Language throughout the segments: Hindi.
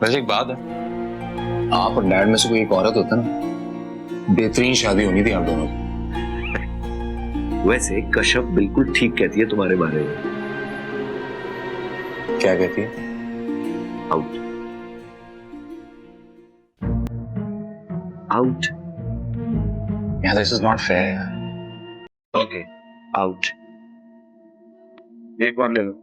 वैसे एक बात है, आप और डैड में से कोई एक औरत होता ना, बेहतरीन शादी होनी थी आप दोनों की। वैसे कश्यप बिल्कुल ठीक कहती है तुम्हारे बारे में। क्या कहती है? Out out. यार this is not fair. Okay out. एक बार ले लो।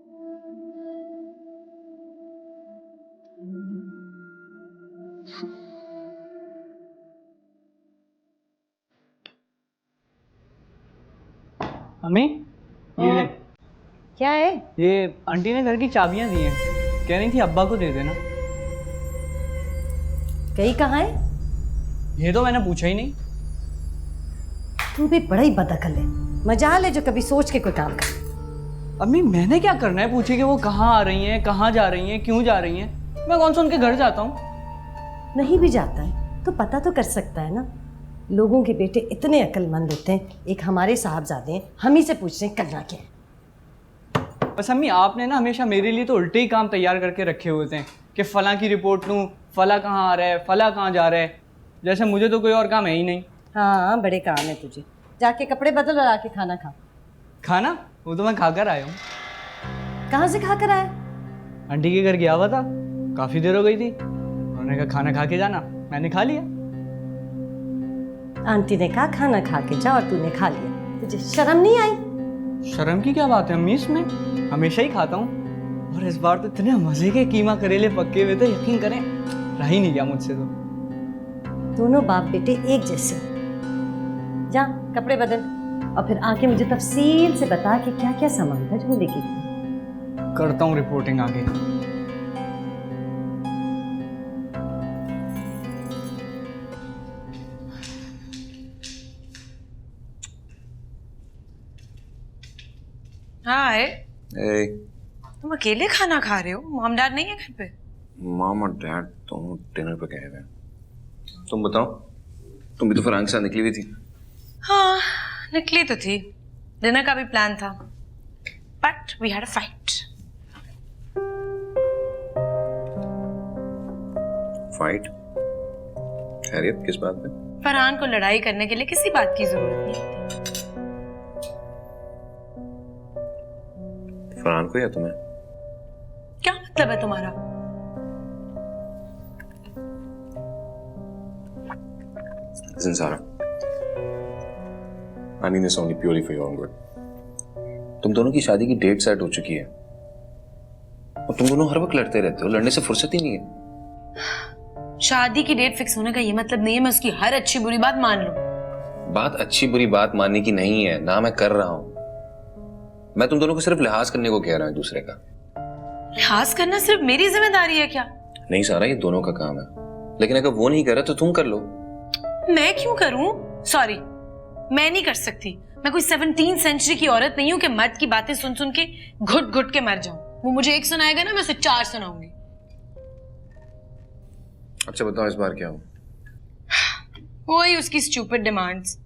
अम्मी ये क्या है? ये आंटी ने घर की चाबियां दी हैं, कह रही थी अब्बा को दे देना। गई कहाँ है? ये तो मैंने पूछा ही नहीं। तू भी बड़ा ही बदअकल है। मजाल है जो कभी सोच के कोई काम कर। अम्मी मैंने क्या करना है पूछे कि वो कहाँ आ रही हैं, कहाँ जा रही हैं, क्यों जा रही हैं? मैं कौन सा उनके घर जाता हूँ? नहीं भी जाता है तो पता तो कर सकता है ना। लोगों के बेटे इतने अक्लमंद होते हैं। एक हमारे साहबजादे हैं, हम ही से पूछते हैं करना क्या है। बस अम्मी आपने ना हमेशा मेरे लिए तो उल्टे ही काम तैयार करके रखे हुए थे कि फलां की रिपोर्ट लूँ, फला कहाँ आ रहा है, फला कहाँ जा रहा है, जैसे मुझे तो कोई और काम है ही नहीं। हाँ बड़े काम है तुझे। जाके कपड़े बदल और आके खाना खा। खाना वो तो मैं खाकर आया हूँ। कहाँ से खा कर आया? आंटी के घर गया हुआ था, काफ़ी देर हो गई थी, उन्होंने कहा खाना खा के जाना, मैंने खा लिया। आंटी ने कहा खाना खा के जा और तूने खा लिया। तुझे शर्म नहीं आई? शर्म की क्या बात है अम्मी, इसमें हमेशा ही खाता हूँ। और इस बार तो इतने मजे के कीमा करेले पक्के हुए थे, यकीन करें रह ही नहीं गया मुझसे तो। दोनों बाप बेटे एक जैसे। जा कपड़े बदल और फिर आके मुझे तफसील से बता कि क्या क्या सामान था जो लेके गई। करता हूँ रिपोर्टिंग आगे। हाय, ए, तुम अकेले खाना खा रहे हो? मॉम डैड नहीं है घर पे? मॉम और डैड दोनों डिनर पे गए हुए हैं। तुम बताओ, तुम भी तो फरहान के साथ निकली हुई थी। हाँ निकली तो थी, डिनर का भी प्लान था, but we had a fight. Fight? खैरियत किस बात पे? फरहान को लड़ाई करने के लिए किसी बात की जरूरत नहीं होती। फरहान को या तुम्हें? क्या मतलब है तुम्हारा? Listen, Sarah. I mean this only purely for your own good. तुम दोनों की शादी की डेट सेट हो चुकी है और तुम दोनों हर वक्त लड़ते रहते हो, लड़ने से फुर्सत ही नहीं है। शादी की डेट फिक्स होने का ये मतलब नहीं है मैं उसकी हर अच्छी बुरी बात मान लूं। बात अच्छी बुरी बात मानने की नहीं है ना, मैं कर रहा हूं। मैं तुम दोनों को सिर्फ लिहाज करने को कह रहा हूं दूसरे का। लिहाज करना सिर्फ मेरी जिम्मेदारी है क्या? नहीं सारा, ये दोनों का काम है, लेकिन अगर वो नहीं कर रहा तो तुम कर लो। मैं क्यों करूं? सॉरी, मैं नहीं कर सकती। मैं कोई 17वीं सेंचुरी की औरत नहीं हूं कि मर्द की बातें सुन सुन के घुट घुट के मर जाऊं। वो मुझे एक सुनाएगा ना, मैं उसे 4 सुनाऊंगी। अच्छा बताओ इस बार क्या हो? वही उसकी स्टूपिड डिमांड्स।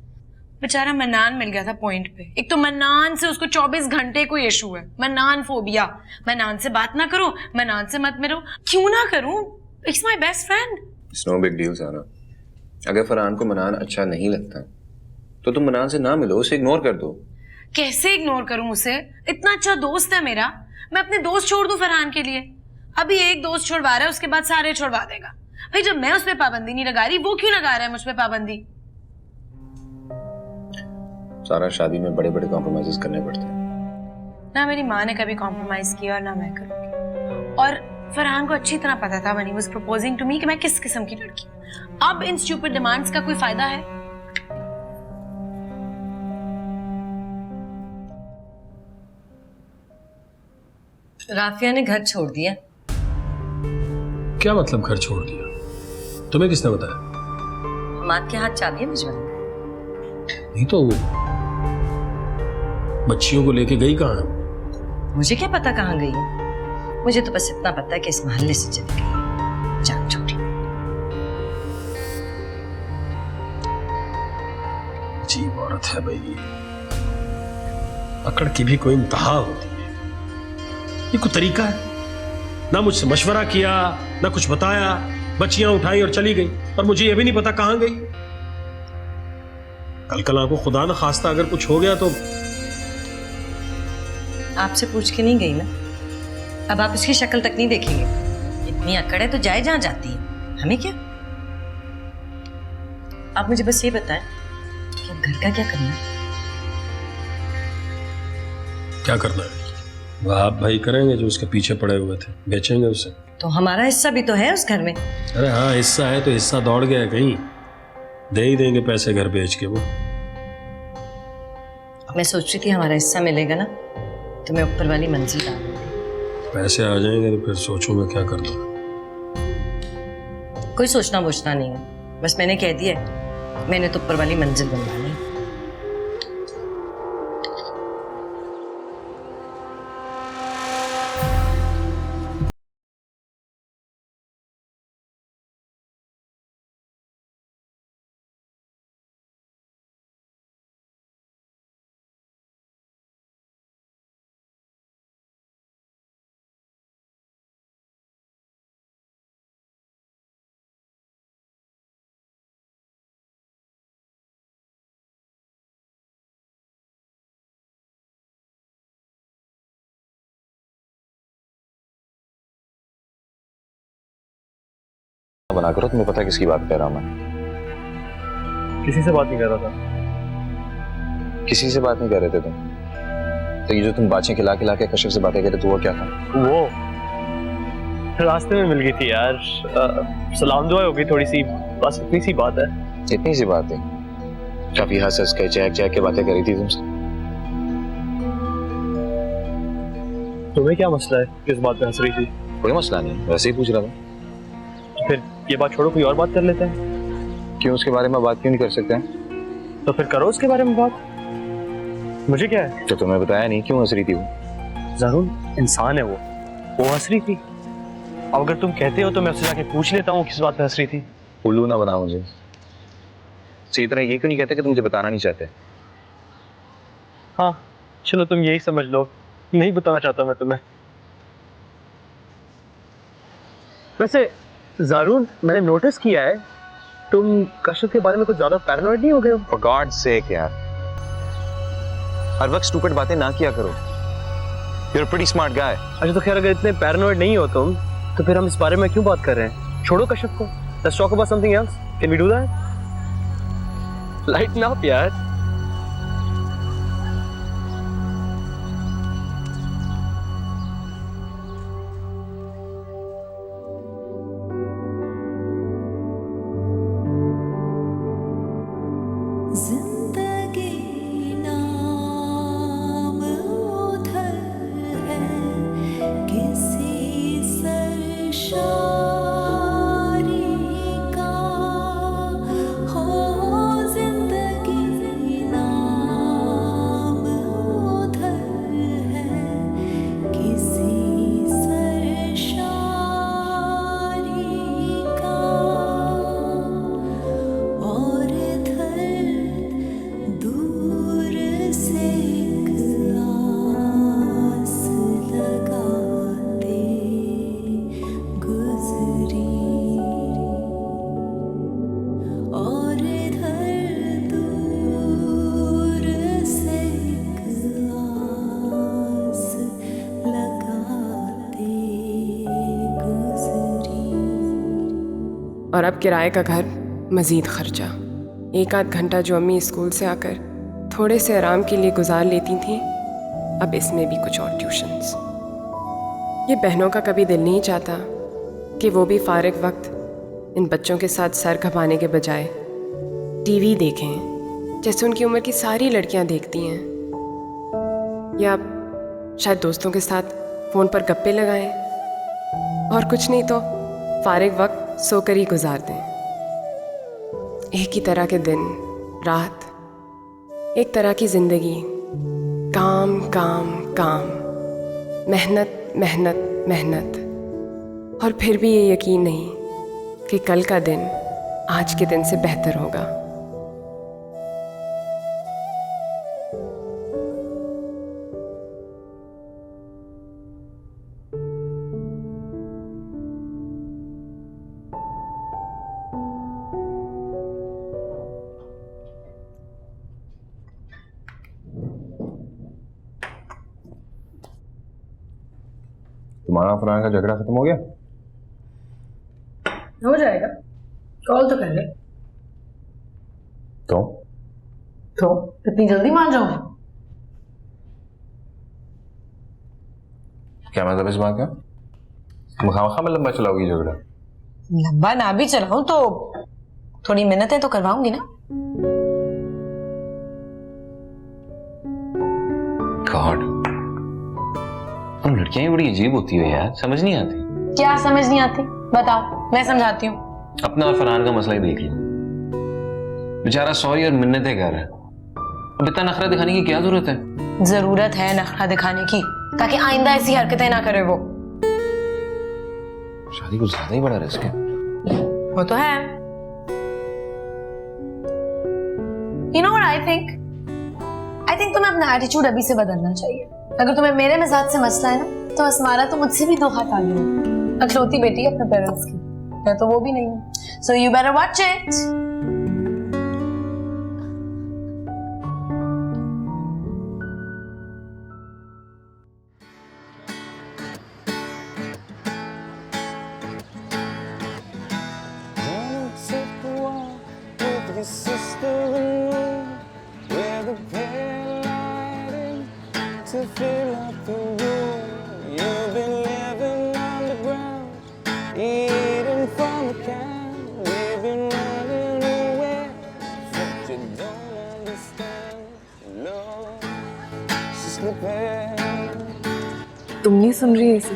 बेचारा मन्नान मिल गया था पॉइंट पे। एक तो मन्नान से उसको 24 घंटे कोई इशू है, मन्नान फोबिया। मन्नान से बात ना करो, मन्नान से मत मिलो। क्यों ना करूं? It's my best friend. It's no big deal Sara. अगर फरहान को मनान अच्छा नहीं लगता तो तुम मनान से ना मिलो, उसे इग्नोर कर दो। कैसे इग्नोर करूं उसे? इतना अच्छा दोस्त है मेरा। मैं अपने दोस्त छोड़ दूं फरहान के लिए? अभी एक दोस्त छुड़वा रहा है, उसके बाद सारे छुड़वा देगा। भाई जब मैं उस पर पाबंदी नहीं लगा रही, वो क्यों लगा रहा है मुझ पे पाबंदी? सारा शादी में बड़े बड़े कॉम्प्रोमाइजेस करने पड़ते हैं। ना मेरी माँ ने कभी कॉम्प्रोमाइज किया और ना मैं करूंगी। और फरहान को अच्छी तरह पता था when he was proposing to me कि मैं किस किस्म की लड़की हूं। अब इन स्टूपिड डिमांड्स का कोई फायदा है? राफिया ने घर छोड़ दिया। क्या मतलब घर छोड़ दिया? तुम्हें किसने बताया? माँ के हाथ चाबी है मुझे। नहीं तो बच्चियों को लेके गई कहाँ? मुझे क्या पता कहाँ गई है। मुझे तो बस इतना पता है कि इस मोहल्ले से चली गई, जान छोड़ी। अजीब औरत है भाई, अकड़ की भी कोई इंतहा होती है। ये कोई तरीका है? ना मुझसे मशवरा किया, ना कुछ बताया, बच्चियां उठाई और चली गई, और मुझे यह भी नहीं पता कहां गई। कल को खुदा न खास्ता अगर कुछ हो गया तो। आपसे पूछ के नहीं गई ना, अब आप इसकी शक्ल तक नहीं देखेंगे। इतनी अकड़ है तो जाए जहां जाती है, हमें क्या। आप मुझे बस ये बताएं कि अब घर का क्या करना है। क्या करना है? वह आप भाई करेंगे जो उसके पीछे पड़े हुए थे, बेचेंगे उसे। तो हमारा हिस्सा भी तो है उस घर में। अरे हाँ, हिस्सा है तो हिस्सा दौड़ गया कहीं, दे ही देंगे पैसे घर बेच के वो। मैं सोच रही थी हमारा हिस्सा मिलेगा ना तो मैं ऊपर वाली मंजिल डाल दूंगी। पैसे आ जाएंगे तो फिर सोचूंगा क्या कर दूं। कोई सोचना वोचना नहीं है, बस मैंने कह दिया है, मैंने तो ऊपर वाली मंजिल बनवा ली। बना करो, तुम्हें पता है किसकी बात कर रहा हूं मैं? किसी से बात नहीं कर रहा था। किसी से बात नहीं कर रहे थे तुम? तो ये जो तुम बातें खिला खिला के कशिफ से बातें कर रहे थे, वो क्या था? वो रास्ते में मिल गई थी यार, सलाम दुआ हो गई थोड़ी सी, बस इतनी सी बात है। इतनी सी बात है? काफी हंस हंस के चहक चहक के बातें करी थी तुमसे। तुम्हें क्या मसला है, किस बात पे हंस रही थी? कोई मसला नहीं, वैसे ही पूछ रहा था। तो फिर ये बात छोड़ो, कोई और बात कर लेते हैं। क्यों, उसके बारे में बात क्यों नहीं कर सकते हैं? तो फिर करो उसके बारे में बात, मुझे क्या है। तो तुम्हें बताया नहीं क्यों हंस रही थी वो? जरूर इंसान है वो हंस रही थी। अब अगर तुम कहते हो तो मैं उससे जाके पूछ लेता हूँ किस बात पे हंस रही थी। उल्लू ना बनाओ मुझे। सही तरह ये क्यों नहीं कहते कि तुम मुझे बताना नहीं चाहते? हाँ चलो तुम यही समझ लो, नहीं बताना चाहता मैं तुम्हें। वैसे ज़ारून, मैंने नोटिस किया है तुम कशिफ के बारे में कुछ ज्यादा पैरानॉइड नहीं हो गए हो? For God's sake यार, हर वक्त स्टूपिड बातें ना किया करो। You're a pretty smart guy. अच्छा तो खैर, अगर इतने पैरानॉइड नहीं हो तुम तो फिर हम इस बारे में क्यों बात कर रहे हैं? छोड़ो कशिफ को, let's talk about something else. Can we do that? Lighten up यार। और अब किराए का घर, मज़ीद खर्चा। एक आध घंटा जो अम्मी स्कूल से आकर थोड़े से आराम के लिए गुजार लेती थीं, अब इसमें भी कुछ और ट्यूशन्स। ये बहनों का कभी दिल नहीं चाहता कि वो भी फारिग वक्त इन बच्चों के साथ सर खपाने के बजाय टीवी देखें जैसे उनकी उम्र की सारी लड़कियां देखती हैं, या शायद दोस्तों के साथ फ़ोन पर गप्पे लगाएं, और कुछ नहीं तो फारिग वक्त सोकर ही गुजार दें। एक ही तरह के दिन रात, एक तरह की ज़िंदगी, काम काम काम, मेहनत मेहनत मेहनत, और फिर भी ये यकीन नहीं कि कल का दिन आज के दिन से बेहतर होगा। तुम्हारा फरहान का झगड़ा खत्म हो गया? हो जाएगा, कॉल तो कर ले। तो इतनी जल्दी मान जाओ? क्या मतलब इस बात का? तुम खामखा में लंबा चलाओगी झगड़ा? लंबा ना भी चलाऊं तो थोड़ी मिन्नतें तो करवाऊंगी ना। गॉड, तुम लड़कियां ही बड़ी अजीब होती हो यार, समझ नहीं आती। क्या समझ नहीं आती? बताओ, मैं समझाती हूँ। अपना और फरहान का मसला ही देख लो। बेचारा सॉरी और मिन्नतें कर रहा है, अब इतना नखरा दिखाने की क्या जरूरत है? जरूरत है नखरा दिखाने की, ताकि आइंदा ऐसी हरकतें ना करे वो। शादी कुछ ज्यादा ही बड़ा रिस्क है। वो तो है। You know what I think? I think तुम्हें अपना एटीट्यूड अभी से बदलना चाहिए। अगर तुम्हें मेरे मिजाज से मसला है ना, तो असमारा तो मुझसे भी दो हाथ आगे है। अखलौती बेटी है अपने पेरेंट्स की, मैं तो वो भी नहीं हूँ। So you better watch it. तुम नहीं सुन रही इसे?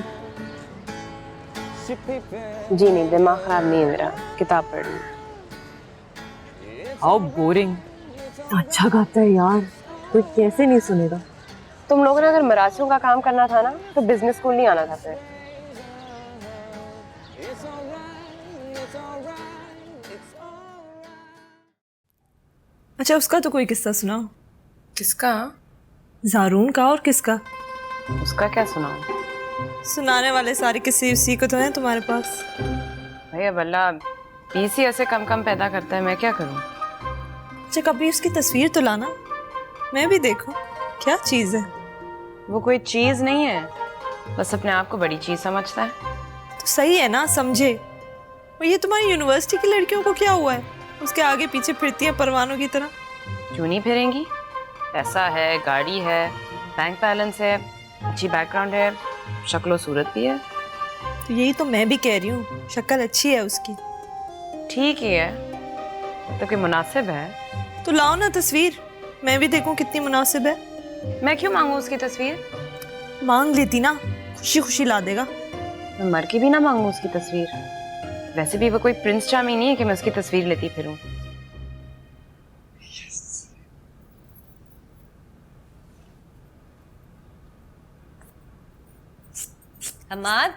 जी नहीं, दिमाग खराब नहीं है मेरा, किताब पढ़ रही। How boring. अच्छा गाता है यार, कोई कैसे नहीं सुनेगा। तुम लोगों ने अगर मरासियों का काम करना था ना, तो बिजनेस स्कूल नहीं आना था फिर। अच्छा, उसका तो कोई किस्सा सुनाओ। किसका? जारून का। और किसका? उसका क्या सुनाऊं? सुनाने वाले सारे किस्से उसी को तो हैं तुम्हारे पास। भैया बल्ला पीसी ऐसे कम कम पैदा करता है, मैं क्या करूं? अच्छा, कभी उसकी तस्वीर तो लाना, मैं भी देखूं क्या चीज़ है। वो कोई चीज़ नहीं है, बस अपने आप को बड़ी चीज़ समझता है। तो सही है ना, समझे। और ये तुम्हारी यूनिवर्सिटी की लड़कियों को क्या हुआ है? उसके आगे पीछे फिरती है परवानों की तरह। क्यों नहीं फिरेंगी? पैसा है, गाड़ी है, बैंक बैलेंस है, अच्छी बैकग्राउंड है, शक्लो सूरत भी है। तो यही तो मैं भी कह रही हूँ, शक्ल अच्छी है उसकी। ठीक ही है, तो क्या मुनासिब है? तो लाओ ना तस्वीर, मैं भी देखूं कितनी मुनासिब है। मैं क्यों मांगू उसकी तस्वीर? मांग लेती ना, खुशी खुशी ला देगा। मैं मर के भी ना मांगू उसकी तस्वीर। वैसे भी वो कोई प्रिंस चार्मिंग नहीं है कि मैं उसकी तस्वीर लेती फिरूं। हमाद,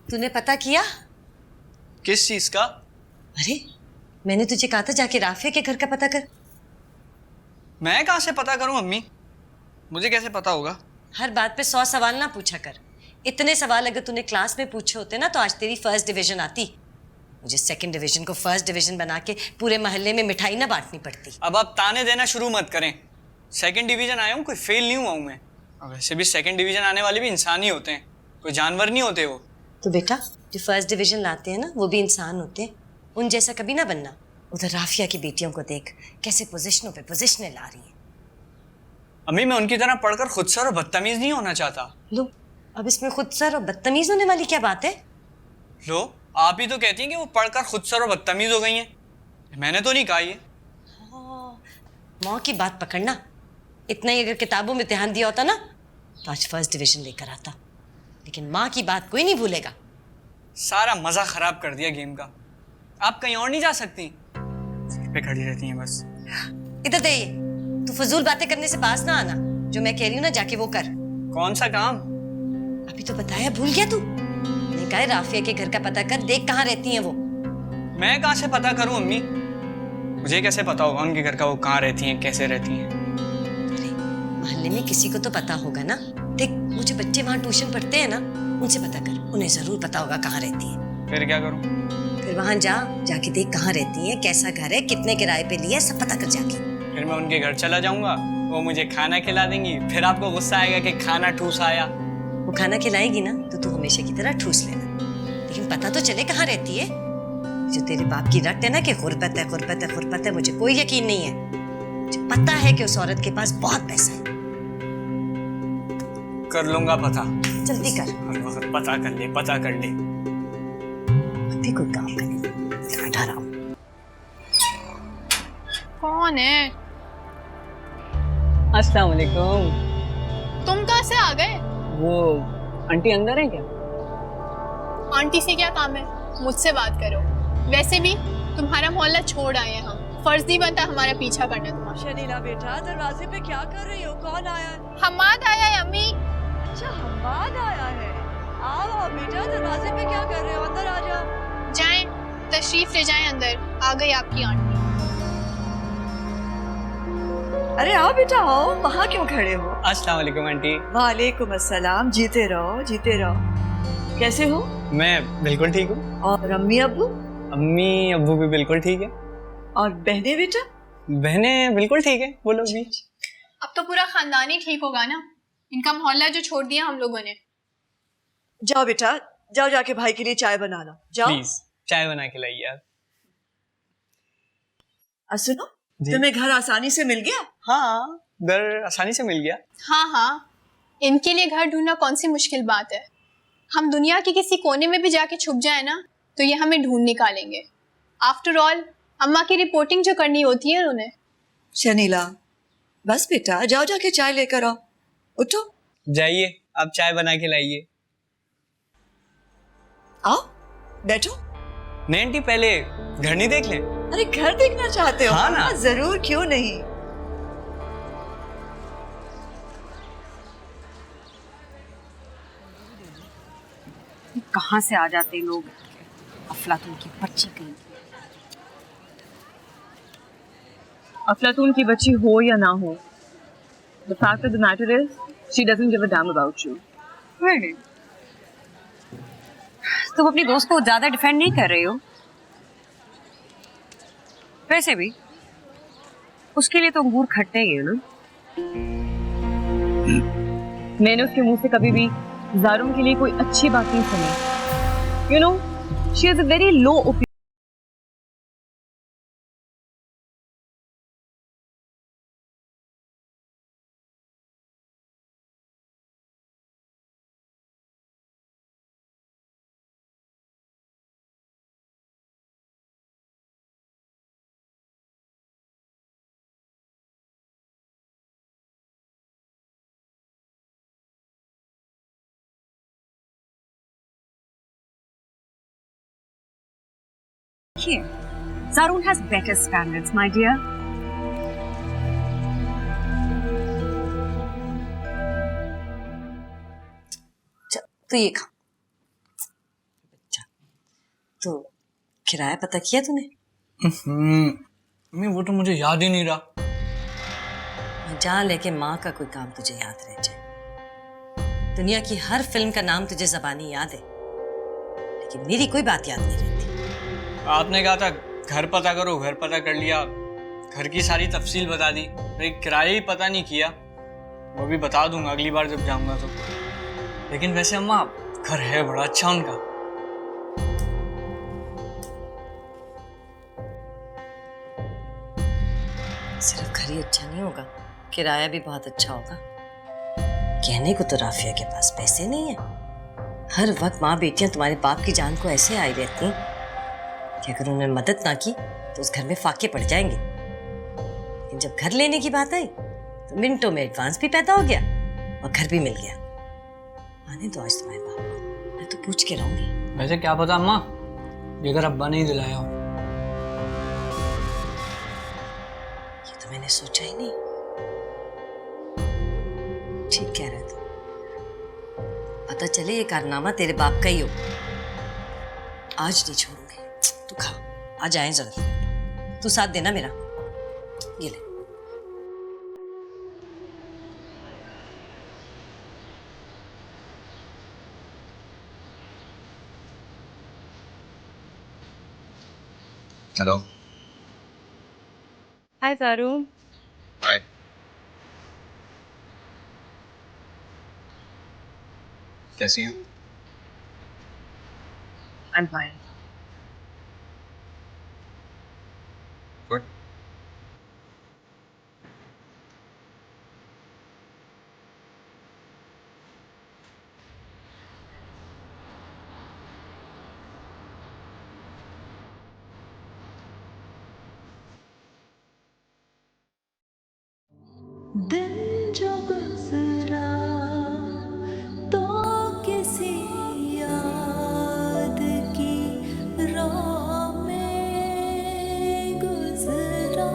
तूने पता किया? किस चीज का? अरे, मैंने तुझे कहा था जाके राफिया के घर का पता कर। मैं कहाँ से पता करूं अम्मी? मुझे कैसे पता होगा? हर बात पे 100 सवाल ना पूछा कर। इतने सवाल अगर तूने क्लास में पूछे होते ना, तो आज तेरी फर्स्ट डिवीजन आती। मुझे सेकंड डिवीजन को फर्स्ट डिवीजन बना के पूरे मोहल्ले में मिठाई ना बांटनी पड़ती। अब आप ताने देना शुरू मत करें। सेकंड डिवीजन आया हूँ, कोई फेल नहीं हुआ हूँ मैं। और वैसे भी सेकंड डिवीजन आने वाले भी इंसान ही होते हैं, कोई जानवर नहीं होते वो। तो बेटा, जो फर्स्ट डिवीजन लाते हैं ना, वो भी इंसान होते हैं। उन जैसा कभी ना बनना। उधर राफिया की बेटियों को देख, कैसे पोजीशनों पे पोजीशनें ला रही हैं। अम्मी, मैं उनकी तरह पढ़कर खुदसर और बदतमीज नहीं होना चाहता। लो, अब इसमें खुदसर और बदतमीज होने वाली क्या बात है? लो, आप ही तो कहती हैं कि वो पढ़कर खुदसर और बदतमीज हो गई हैं। मैंने तो नहीं कहा ये। माँ की बात पकड़ना। इतना ही अगर किताबों में ध्यान दिया होता ना, तो आज फर्स्ट डिवीजन लेकर आता। लेकिन माँ की बात कोई नहीं भूलेगा। सारा मजा खराब कर दिया गेम का। आप कहीं और नहीं जा सकती, सिर पे खड़ी रहती हैं बस। इधर दे ये। तू फजूल बातें करने से पास ना आना। जो मैं कह रही हूँ ना, जाके वो कर। कौन सा काम? अभी तो बताया, भूल गया तू? मैंने कहा है राफिया के घर का पता कर, देख कहाँ रहती हैं वो। मैं कहाँ से पता करूं अम्मी? मुझे कैसे पता होगा उनके घर का वो कहाँ रहती हैं, कैसे रहती हैं? अरे, मोहल्ले में किसी को तो पता होगा ना। देख, मुझे बच्चे वहाँ ट्यूशन पढ़ते हैं ना, उनसे पता कर। उन्हें जरूर पता होगा कहाँ रहती है। फिर क्या करूं? फिर वहाँ जाके देख कहाँ रहती है, कैसा घर है, कितने किराए पे लिया, सब पता कर जाके। फिर मैं उनके घर चला जाऊंगा, वो मुझे खाना खिला देंगी, फिर आपको गुस्सा आएगा कि खाना ठूस आया। वो खाना खिलाएगी ना तो तू हमेशा की तरह ठूस लेना, लेकिन पता तो चले कहाँ रहती है। जो तेरे बाप की रट है ना कि गुर्बत है गुर्बत है गुर्बत है, मुझे कोई यकीन नहीं है। मुझे पता है कि उस औरत के पास बहुत पैसा है। कर लूंगा पता, जल्दी कर, हर वक्त पता कर ले, पता कर ले। अभी कोई काम करे हटा रहा हूँ। कौन है? अस्सलाम वालेकुम। तुम कहाँ से आ गए? वो आंटी अंदर है क्या? आंटी से क्या काम है, मुझसे बात करो। वैसे भी तुम्हारा मोहल्ला छोड़ आए हैं हम, फर्ज नहीं बनता हमारा पीछा करना तुम्हारा। शनीला बेटा, दरवाजे पे क्या कर रही हो? कौन आया है? हमाद आया है अम्मी। अच्छा, हमाद आया है। आओ बेटा, दरवाजे पे क्या कर रहे हो? अंदर आ जाओ। जाएं, तशरीफ ले जाएं अंदर, आ गई आपकी आंटी। अरे आओ बेटा आओ, वहाँ क्यों खड़े हो? अस्सलाम वालेकुम आंटी। वालेकुम अस्सलाम। जीते रहो जीते रहो। कैसे हो? मैं बिल्कुल ठीक हूँ। और अम्मी अब्बू? अम्मी अब्बू भी बिल्कुल ठीक है। और बहनें बेटा? बहनें बिल्कुल ठीक है, वो लोग भी। अब तो पूरा खानदान ही ठीक होगा ना, इनका मोहल्ला जो छोड़ दिया हम लोगों ने। जाओ बेटा, जाओ जाके भाई के लिए चाय बना लो। जाओ। प्लीज चाय बना के लाइए आप। सुनो, तुम्हें घर आसानी से मिल गया? हाँ, घर आसानी से मिल गया। हाँ हाँ, इनके लिए घर ढूंढना कौन सी मुश्किल बात है। हम दुनिया के किसी कोने में भी जाके छुप जाए ना तो ये हमें ढूंढ निकालेंगे। आफ्टर ऑल अम्मा की रिपोर्टिंग जो करनी होती है उन्हें। शनीला, बस बेटा, जाओ जाके चाय लेकर आओ। उठो। जाइए, आप चाय बना के लाइए। आओ बैठो। नहीं आंटी, पहले घर नहीं देख लें? अरे घर देखना चाहते हो? हाँ ना। जरूर, क्यों नहीं। कहाँ से आ जाते लोग, अफलातून की बच्ची कहीं। अफलातून की बच्ची हो या ना हो, the fact of the matter is she doesn't give a damn about you. Really? तुम अपनी दोस्त को ज्यादा डिफेंड नहीं कर रही हो। वैसे भी उसके लिए तो अंगूर खट्टे ही है ना। मैंने उसके मुंह से कभी भी ज़ारुम के लिए कोई अच्छी बात नहीं सुनी। You know, she has a very low opinion. Here, Zarun has better standards, my dear. तो ये खा। अच्छा, तो किराया पता किया तूने? वो तो मुझे याद ही नहीं रहा। जहाँ लेके माँ का कोई काम तुझे याद रह जाए। दुनिया की हर फिल्म का नाम तुझे जबानी याद है, लेकिन मेरी कोई बात याद नहीं रहती। आपने कहा था घर पता करो, घर पता कर लिया, घर की सारी तफसील बता दी, किराया ही पता नहीं किया। वो भी बता दूंगा अगली बार जब जाऊंगा तो। लेकिन वैसे अम्मा, घर है बड़ा अच्छा उनका। सिर्फ घर ही अच्छा नहीं होगा, किराया भी बहुत अच्छा होगा। कहने को तो राफिया के पास पैसे नहीं है। हर वक्त माँ बेटियां तुम्हारे बाप की जान को ऐसे आई रहती हैं कि अगर उन्होंने मदद ना की तो उस घर में फाके पड़ जाएंगे। लेकिन जब घर लेने की बात आई तो मिनटों में एडवांस भी पैदा हो गया और घर भी मिल गया। आने दो आज तुम्हारे बाप को, मैं तो पूछ के रहूंगी। वैसे क्या पता अम्मा, ये घर अब्बा नहीं दिलाया हो। ये तो मैंने सोचा ही नहीं। ठीक कह रहे थे, पता चले ये कारनामा तेरे बाप का ही हो। आज नहीं छोड़ूंगी। तू खा, आज आए जरा। तू साथ देना मेरा। ये ले। हेलो। हाय ज़ारुम। हाय। कैसी हो? I'm fine. गुड। दिन जो गुजरा तो किसी याद की राह में गुजरा,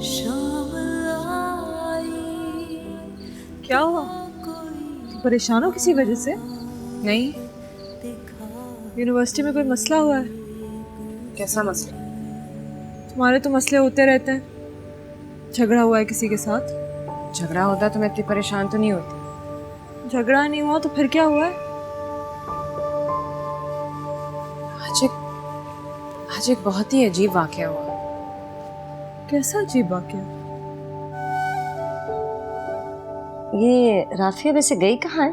शाम आई। क्या हुआ? परेशान हो किसी वजह से? नहीं, यूनिवर्सिटी में कोई मसला हुआ है? कैसा मसला? तुम्हारे तो मसले होते रहते हैं। झगड़ा हुआ है किसी के साथ? झगड़ा होता तो मैं इतनी परेशान तो नहीं होती। झगड़ा नहीं हुआ तो फिर क्या हुआ है? आज एक बहुत ही अजीब वाकया हुआ। कैसा अजीब वाकया? ये राफिया वैसे गई कहाँ है?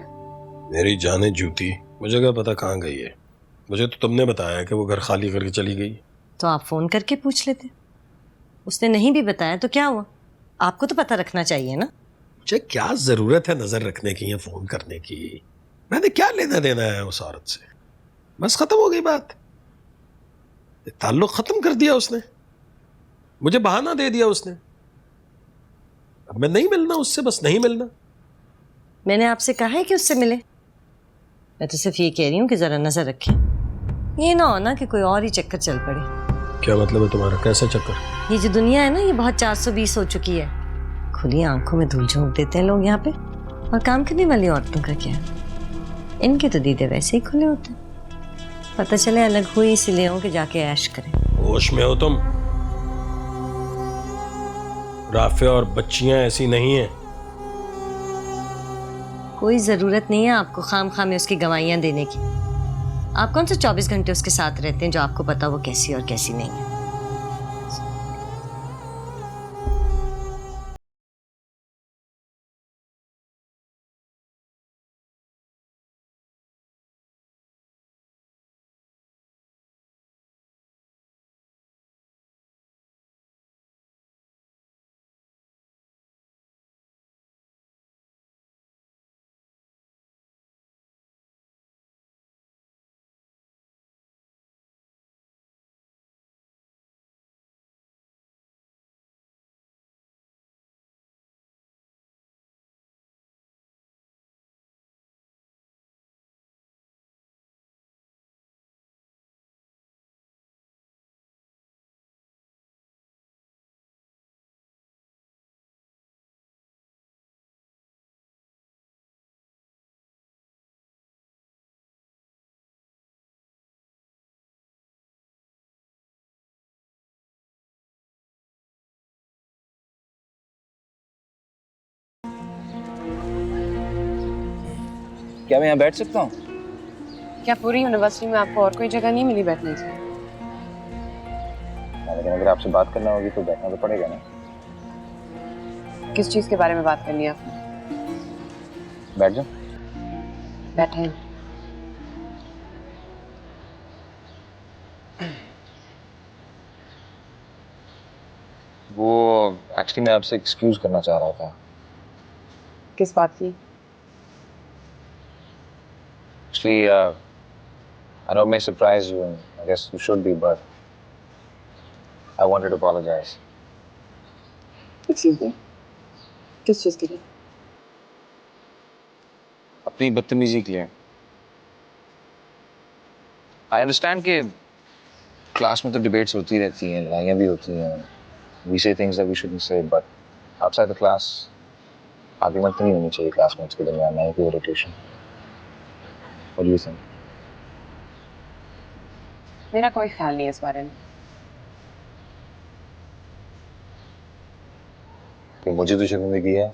मेरी जाने जूती, मुझे क्या पता कहाँ गई है। मुझे तो तुमने बताया कि वो घर खाली करके चली गई। तो आप फोन करके पूछ लेते। उसने नहीं भी बताया तो क्या हुआ? आपको तो पता रखना चाहिए ना। मुझे क्या जरूरत है नजर रखने की या फोन करने की? मैंने क्या लेना देना है उस औरत से? बस खत्म हो गई बात। ताल्लुक खत्म कर दिया उसने, मुझे बहाना दे दिया उसने। अब मैं नहीं मिलना उससे, बस नहीं मिलना। मैंने आपसे कहा है कि उससे मिले। मैं तो सिर्फ ये कह रही हूँ कि जरा नजर रखें। ये ना हो ना कि कोई और ही चक्कर चल पड़े। क्या मतलब है तुम्हारा? कैसे चक्कर? ये जो दुनिया है ना, ये बहुत 420 हो चुकी है। खुली आंखों में धूल झोंक देते हैं लोग यहाँ पे। और काम करने वाली औरतों का क्या? इनके तो दीदे वैसे ही खुले होते हैं। पता चले अलग हुई इसलिए हो कि जाके ऐश करें। होश में हो तुम? राफिया और बच्चियां ऐसी नहीं हैं। कोई जरूरत नहीं है आपको खाम में उसकी गवाहियां देने की। आप कौन से 24 घंटे उसके साथ रहते हैं जो आपको पता वो कैसी और कैसी नहीं है? क्या मैं यहाँ बैठ सकता हूँ? क्या पूरी यूनिवर्सिटी में आपको और कोई जगह नहीं मिली बैठने की? लेकिन अगर आपसे बात करना होगी तो बैठना तो पड़ेगा ना। किस चीज के बारे में बात करनी है आपने? बैठ जाओ। बैठे। वो एक्चुअली मैं आपसे एक्सक्यूज करना चाह रहा था। किस बात की? Actually, I know it may surprise you, and I guess you should be, but I wanted to apologize. Excuse me. किस चीज के लिए? अपनी बदतमीजी के लिए। I understand कि क्लास में तो डिबेट्स होती रहती हैं, लड़ाइयाँ भी होती हैं। We say things that we shouldn't say, but outside the class, argument नहीं होनी चाहिए क्लासमेट्स के दरमियान, ना ही irritation. What do you think? मेरा कोई ख्याल नहीं है इस बारे में। कि मुझे तो शर्मिंदगी है।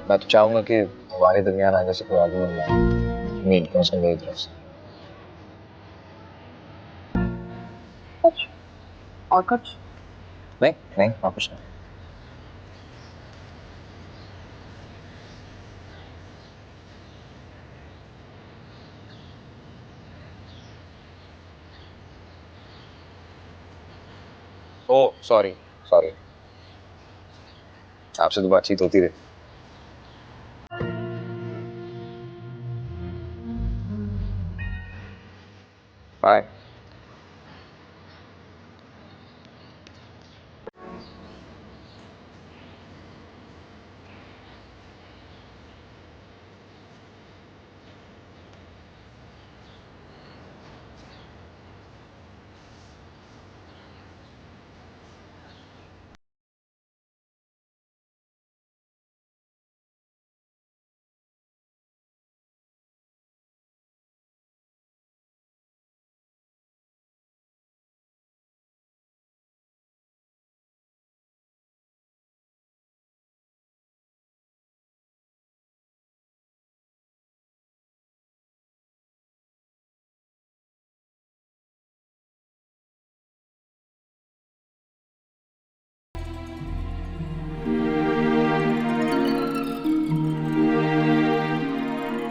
मैं तो चाहूंगा कि हमारे दरमियान आगे से कोई आर्गुमेंट ना हो। मेरी तरफ से। और कुछ? नहीं, और कुछ नहीं। ओह सॉरी सॉरी, आपसे तो बातचीत होती रही। बाय।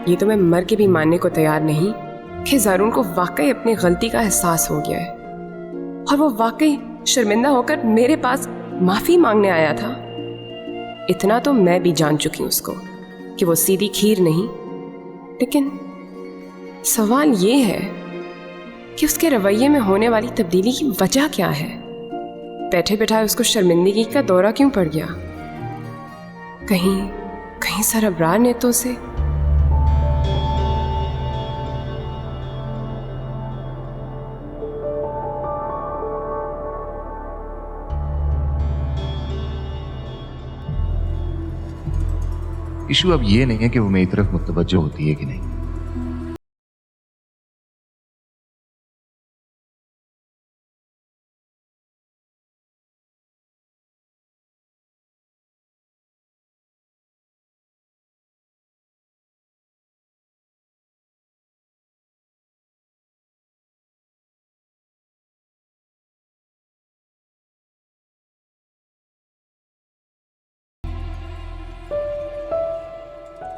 ये तो मैं मर के भी मानने को तैयार नहीं कि ज़ारून को वाकई अपनी गलती का एहसास हो गया है और वो वाकई शर्मिंदा होकर मेरे पास माफ़ी मांगने आया था। इतना तो मैं भी जान चुकी हूँ उसको कि वो सीधी खीर नहीं, लेकिन सवाल ये है कि उसके रवैये में होने वाली तब्दीली की वजह क्या है। बैठे बैठाए उसको शर्मिंदगी का दौरा क्यों पड़ गया? कहीं कहीं सरबरार ने तो उसे इशू अब ये नहीं है कि वो मेरी तरफ मुतवज्जो होती है कि नहीं।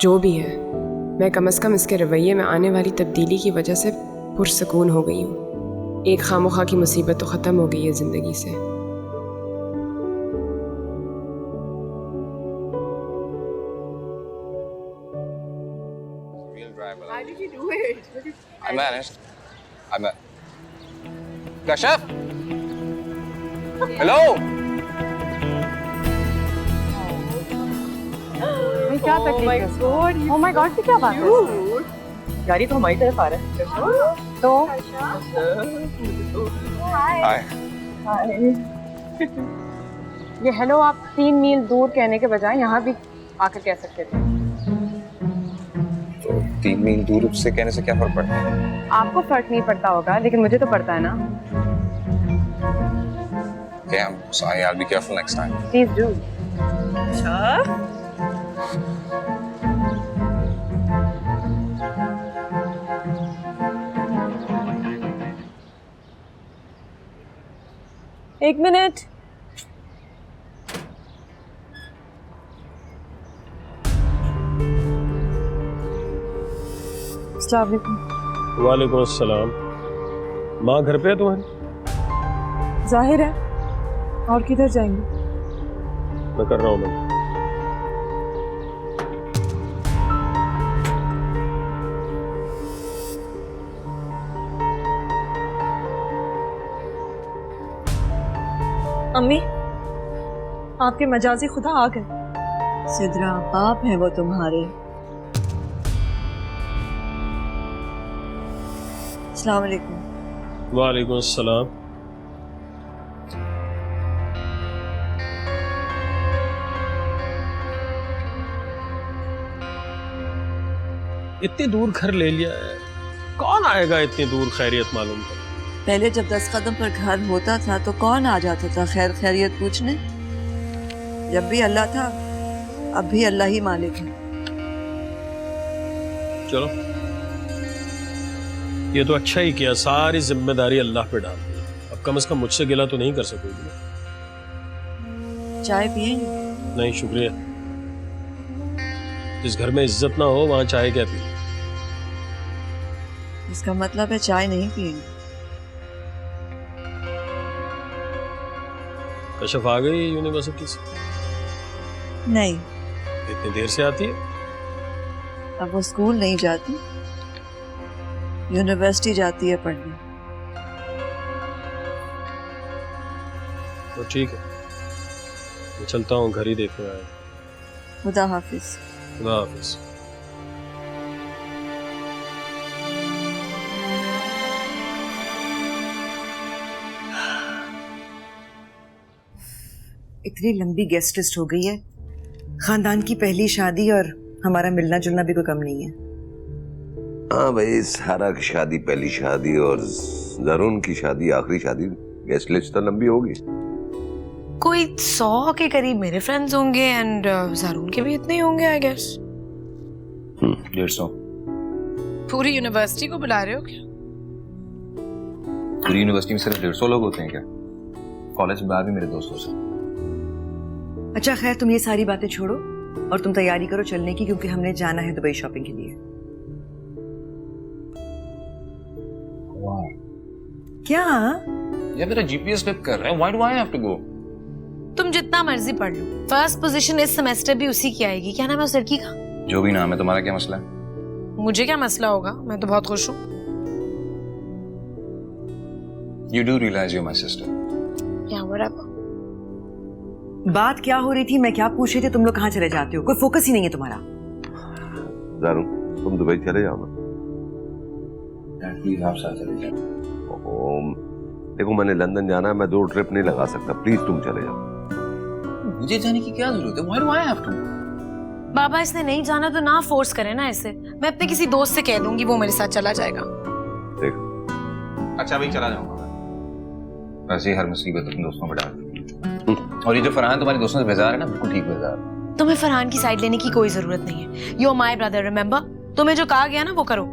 जो भी है, मैं कम से कम इसके रवैये में आने वाली तब्दीली की वजह से पुरसकून हो गई हूँ। एक खामोखा की मुसीबत तो ख़त्म हो गई है ज़िंदगी से। I managed. Kashaf? Hello? क्या तकलीफ है? Oh my God, की क्या बात है? यार ये तो हमारी तरफ आ रहा है। तो Hi. ये हेलो आप 3 मील दूर कहने के बजाय यहाँ भी आकर कह सकते थे। तो 3 मील दूर से कहने से क्या फर्क पड़ता है? आपको फर्क नहीं पड़ता होगा, लेकिन मुझे तो पड़ता है ना। Okay, I'm sorry. I'll be careful next time. Please do. एक मिनट। अस्सलाम वालेकुम। वालेकुम अस्सलाम। माँ घर पे है तुम्हारी? जाहिर है, और किधर जाएंगे? मैं कर रहा हूँ मैं। अम्मी, आपके मजाजी खुदा आ गए। सिद्रा बाप है वो तुम्हारे। अस्सलाम वालेकुम। वालेकुम अस्सलाम। इतनी दूर घर ले लिया है, कौन आएगा इतनी दूर खैरियत मालूम कर? पहले जब 10 कदम पर घर होता था तो कौन आ जाता था खैर खैरियत पूछने? जब भी अल्लाह था, अब भी अल्लाह ही मालिक है। चलो, ये तो अच्छा ही किया, सारी जिम्मेदारी अल्लाह पे डाल दी। अब कम से कम मुझसे गिला तो नहीं कर सकोगी। चाय पिएंगे? नहीं शुक्रिया। जिस घर में इज्जत ना हो वहां चाय क्या पी? इसका मतलब है चाय नहीं पिएंगे। कशफ आ गई यूनिवर्सिटी से? नहीं, इतनी देर से आती है? अब वो स्कूल नहीं जाती, यूनिवर्सिटी जाती है पढ़ने। तो ठीक है, मैं चलता हूँ, घर ही देखने आया। खुदा हाफिज। खुदा हाफिज। इतनी लंबी गेस्ट लिस्ट हो गई है, खानदान की पहली शादी और हमारा मिलना जुलना भी कोई कम नहीं है। हाँ भाई, सारा की शादी पहली शादी और जरून की शादी आखिरी शादी, गेस्ट लिस्ट तो लंबी होगी। कोई 100 के करीब मेरे फ्रेंड्स होंगे एंड ज़रून के भी इतने ही होंगे आई गेस। 150। पूरी यूनिवर्सिटी को बुला रहे हो क्या? पूरी यूनिवर्सिटी में सिर्फ 150 लोग होते हैं क्या? कॉलेज में बाहर भी मेरे दोस्तों से। अच्छा खैर, तुम ये सारी बातें छोड़ो और तुम तैयारी करो चलने की, क्योंकि हमने जाना है दुबई शॉपिंग के लिए। क्या? ये मेरा जीपीएस फ्लिप कर रहा है। Why do I have to go? तुम जितना मर्जी पढ़ लो, फर्स्ट पोजीशन इस सेमेस्टर भी उसी की आएगी। क्या नाम है उस लड़की का? जो भी नाम है, तुम्हारा क्या मसला है? मुझे क्या मसला होगा, मैं तो बहुत खुश हूँ। You do realize you're my sister. Yeah, whatever. बात क्या हो रही थी, मैं क्या पूछ रही थी, तुम लोग कहाँ चले जाते हो? कोई फोकस ही नहीं है तुम्हारा। जरून, तुम दुबई चले जाओ ना। प्लीज आप साथ चले जाओ। देखो, मैंने लंदन जाना है, मैं 2 ट्रिप नहीं लगा सकता, प्लीज तुम चले जाओ। मुझे जाने की क्या जरूरत है? Why do I have to? बाबा, इसने नहीं जाना तो ना फोर्स करे ना इसे। मैं अपने किसी दोस्त से कह दूंगी, वो मेरे साथ चला जाएगा। देखो, अच्छा भाई, चला जाऊंगा। वैसे ही हर मुसीबत अपने दोस्तों पर डाल। और ये जो फरहान तुम्हारे दोस्तों से बेजार है ना, बिल्कुल ठीक बेजार। तुम्हें फरहान की साइड लेने की कोई जरूरत नहीं है। You are my brother, remember? तुम्हें जो कहा गया ना वो करो।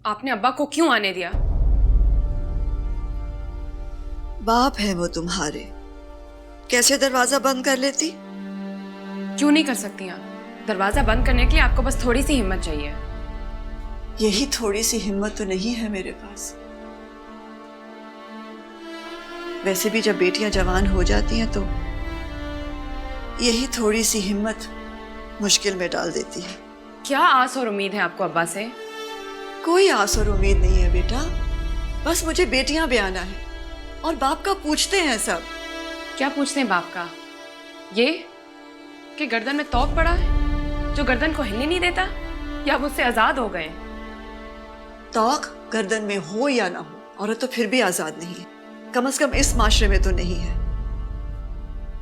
आपने अब्बा को क्यों आने दिया? बाप है वो तुम्हारे, कैसे दरवाजा बंद कर लेती? क्यों नहीं कर सकती आप? दरवाजा बंद करने के लिए आपको बस थोड़ी सी हिम्मत चाहिए। यही थोड़ी सी हिम्मत तो नहीं है मेरे पास। वैसे भी जब बेटियां जवान हो जाती हैं तो यही थोड़ी सी हिम्मत मुश्किल में डाल देती है। क्या आस और उम्मीद है आपको अब्बा से? कोई आस और उम्मीद नहीं है बेटा, बस मुझे बेटियां ब्याना है और बाप का पूछते हैं सब। क्या पूछते हैं बाप का? ये कि गर्दन में तौक पड़ा है जो गर्दन को हिलने नहीं देता, या आप उससे आजाद हो गए? तौक गर्दन में हो या ना हो, औरत तो फिर भी आजाद नहीं है, कम से कम इस माशरे में तो नहीं है।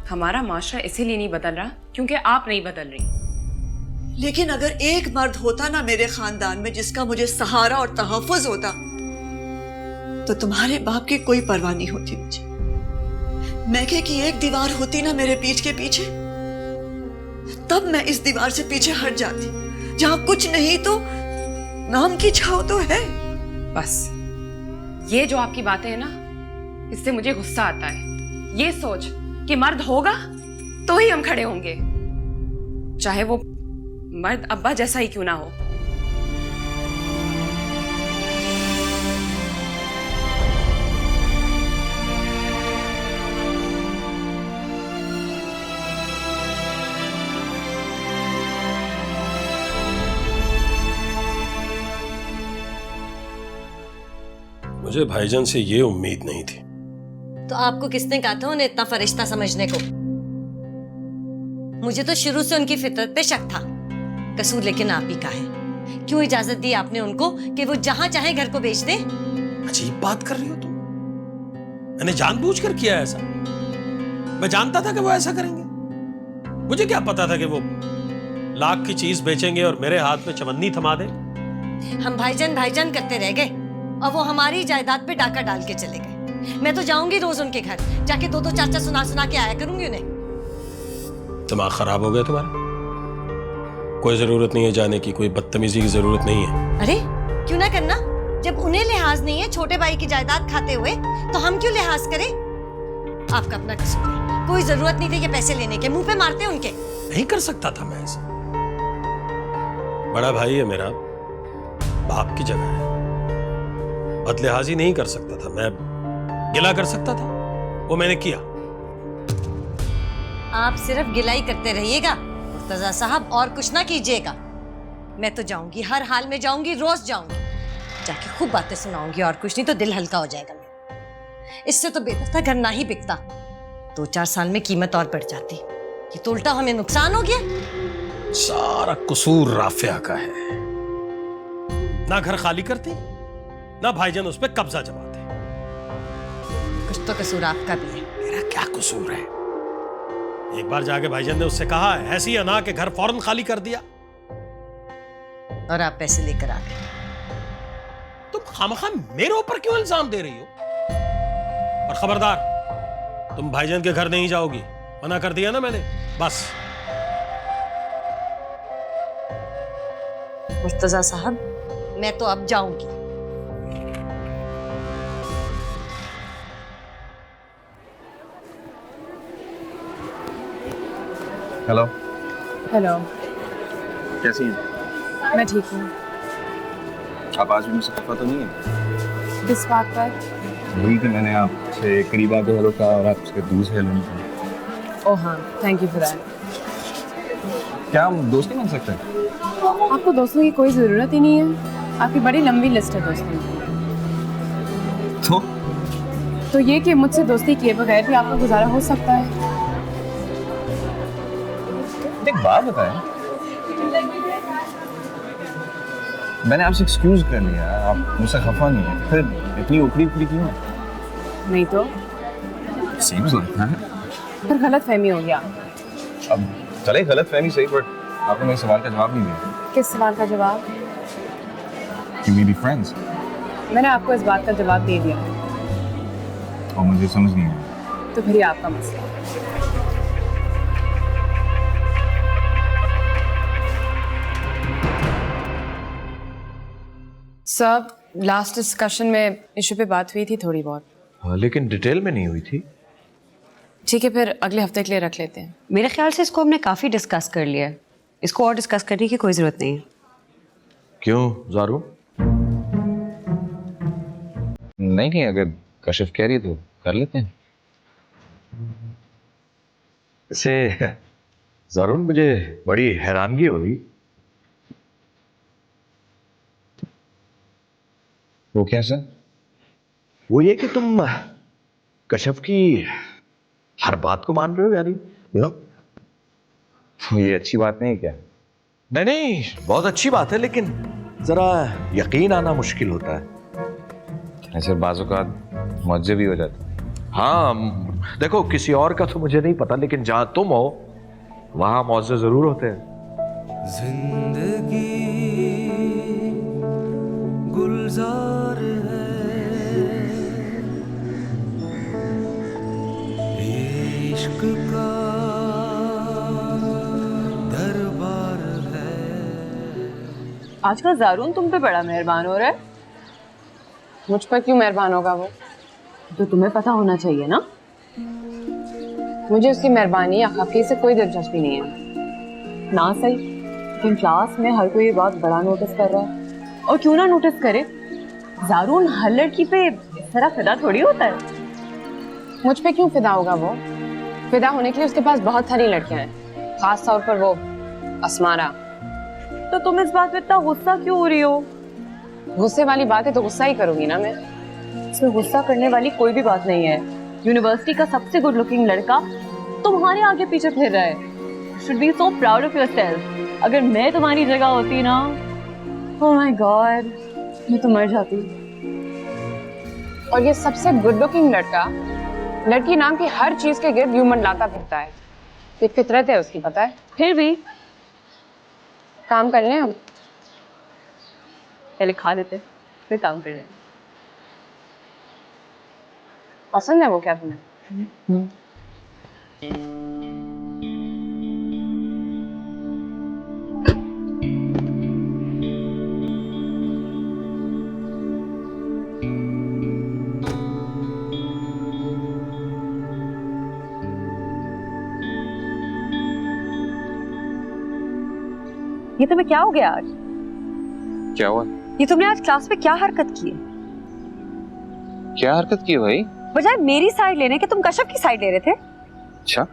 हमारा माशरा इसीलिए नहीं बदल रहा क्योंकि आप नहीं बदल रही। लेकिन अगर एक मर्द होता ना मेरे खानदान में जिसका मुझे सहारा और तहफ्फुज होता, तो तुम्हारे बाप की कोई परवाह नहीं होती मुझे। मैके की एक दीवार होती ना मेरे पीठ के पीछे, तब मैं इस दीवार से पीछे हट जाती। जहां कुछ नहीं तो नाम की छाव तो है। बस ये जो आपकी बातें हैं ना, इससे मुझे गुस्सा आता है। ये सोच कि मर्द होगा तो ही हम खड़े होंगे, चाहे वो मर्द अब्बा जैसा ही क्यों ना हो। मुझे भाईजान से ये उम्मीद नहीं थी। तो आपको किसने कहा था उन्हें इतना फरिश्ता समझने को? मुझे तो शुरू से उनकी फितरत पे शक था। कसूर लेकिन आप ही का है। क्यों इजाजत दी आपने उनको कि वो जहां चाहे घर को बेच दें? अजीब बात कर रही हो तुम। मैंने जानबूझकर किया ऐसा? मैं जानता था कि वो ऐसा करेंगे। मुझे क्या पता था कि वो लाख की चीज बेचेंगे और मेरे हाथ में चवन्नी थमा दे। हम भाईजान भाईजान करते रह गए और वो हमारी जायदाद पे डाका डाल के चले गए। मैं तो जाऊंगी रोज उनके घर, जाके 2-2 4-4 सुना के आया करूंगी उन्हें। दिमाग खराब हो गया तुम्हारा? कोई जरूरत नहीं है जाने की, कोई बदतमीजी की जरूरत नहीं है। अरे क्यों ना करना, जब उन्हें लिहाज नहीं है छोटे भाई की जायदाद खाते हुए, तो हम क्यों लिहाज करें? आपका अपना कसूर है, कोई जरूरत नहीं थी कि पैसे लेने के, मुंह पे मारते उनके। नहीं कर सकता था मैं ऐसा। बड़ा भाई है मेरा, बाप की जगह है। बदलिहाजी नहीं कर सकता था, मैं गिला कर सकता था, वो मैंने किया। आप सिर्फ गिलाई करते रहिएगा मुर्तजा साहब, और कुछ ना कीजिएगा। मैं तो जाऊंगी, हर हाल में जाऊंगी, रोज जाऊंगी, जाके खूब बातें सुनाऊंगी, और कुछ नहीं तो दिल हल्का हो जाएगा मेरा। इससे तो बेहतर था घर ना ही बिकता, 2-4 साल में कीमत और बढ़ जाती। ये तो उल्टा हमें नुकसान हो गया। सारा कसूर राफिया का है। ना घर खाली करती, ना भाईजान उस पर कब्जा जमाते। कुछ तो कसूर आपका भी है। मेरा क्या कसूर है? एक बार जाके भाईजान ने उससे कहा है, ऐसी अना के घर फौरन खाली कर दिया, और आप पैसे लेकर आ गए। तुम खामखा मेरे ऊपर क्यों इल्जाम दे रही हो? और खबरदार, तुम भाईजान के घर नहीं जाओगी, मना कर दिया ना मैंने, बस। मुर्तजा साहब, मैं तो अब जाऊंगी। हेलो। हेलो, कैसी हैं? मैं ठीक हूँ। आप आज भी मुझसे खफा तो नहीं है? किस बात पर? वही कि मैंने आपसे करीब आके हेलो कहा और आपसे दूर से हेलो नहीं कहा। ओह हाँ, थैंक यू फॉर दैट। क्या हम दोस्त नहीं बन सकते? आपको दोस्तों की कोई ज़रूरत ही नहीं है, आपकी बड़ी लंबी लिस्ट है दोस्तों की। तो ये कि मुझसे दोस्ती किए बगैर भी आपका गुजारा हो सकता है। एक बात बताएं, मैंने आपसे एक्सक्यूज कर लिया, आप मुझसे खफा नहीं है, फिर इतनी ऊपरी क्यों? नहीं तो सीम्स लाइक दैट। फिर गलत फहमी हो गया। अब चले गलत फहमी सही, बट आपने मेरे सवाल का जवाब नहीं दिया। किस सवाल का जवाब? कि मे बी फ्रेंड्स। मैंने आपको इस बात का जवाब दे दिया, और मुझे समझ नहीं आया। तो फिर ये आपका मसला। सब लास्ट डिस्कशन में इशू पे बात हुई थी थोड़ी बहुत। हाँ, लेकिन डिटेल में नहीं हुई थी। ठीक है, फिर अगले हफ्ते के लिए रख लेते हैं। मेरे ख्याल से इसको हमने काफ़ी डिस्कस कर लिया है, इसको और डिस्कस करने की कोई ज़रूरत नहीं है। क्यों ज़ारू? नहीं, अगर कशिफ कह रही है तो कर लेते हैं। वैसे ज़ारून, मुझे बड़ी हैरानगी हुई। वो क्या सर? वो ये कि तुम कशिफ की हर बात को मान रहे हो, यानी ये अच्छी बात नहीं है क्या? नहीं, बहुत अच्छी बात है, लेकिन जरा यकीन आना मुश्किल होता है। ऐसे बाजू का मौजे भी हो जाता है। हाँ, देखो, किसी और का तो मुझे नहीं पता, लेकिन जहां तुम हो वहां मौजे जरूर होते हैं। जिंदगी गुलजार है, ये इश्क का दरबार है। आजकल ज़ारून तुम पे बड़ा मेहरबान हो रहा है। मुझ पर क्यों मेहरबान होगा वो? तो तुम्हें पता होना चाहिए ना। मुझे उसकी मेहरबानी या खफी से कोई दिलचस्पी नहीं है। ना सही, लेकिन क्लास में हर कोई ये बात बड़ा नोटिस कर रहा है। और क्यों ना नोटिस करे, ज़ारून हर लड़की पे इस तरह फिदा थोड़ी होता है। मुझ पे क्यों फिदा होगा वो? फिदा होने के लिए उसके पास बहुत सारी लड़कियां हैं, खास तौर पर वो अस्मारा। तो तुम इस बात पे इतना गुस्सा क्यों हो रही हो? गुस्से वाली बात है तो गुस्सा ही करूंगी ना मैं। इसमें गुस्सा करने वाली कोई भी बात नहीं है। यूनिवर्सिटी का सबसे गुड लुकिंग लड़का तुम्हारे आगे पीछे फिर रहा है। Should be so proud of yourself. अगर मैं तुम्हारी जगह होती ना, ओह माय गॉड, मैं तो मर जाती। और ये सबसे गुड लुकिंग लड़का लड़की नाम की हर चीज के गिर्द यूं मंडलाता फिरता है। एक फितरत है उसकी, पता है। फिर भी काम कर रहे हैं हम। पहले खा लेते फिर काम कर रहे हैं। पसंद है वो क्या तुम्हें? ये तुम्हें क्या हो गया आज? क्या हुआ? ये तुमने आज क्लास में क्या हरकत की है? क्या हरकत की है भाई? बजाय मेरी साइड लेने के तुम कश्यप की साइड ले रहे थे। अच्छा,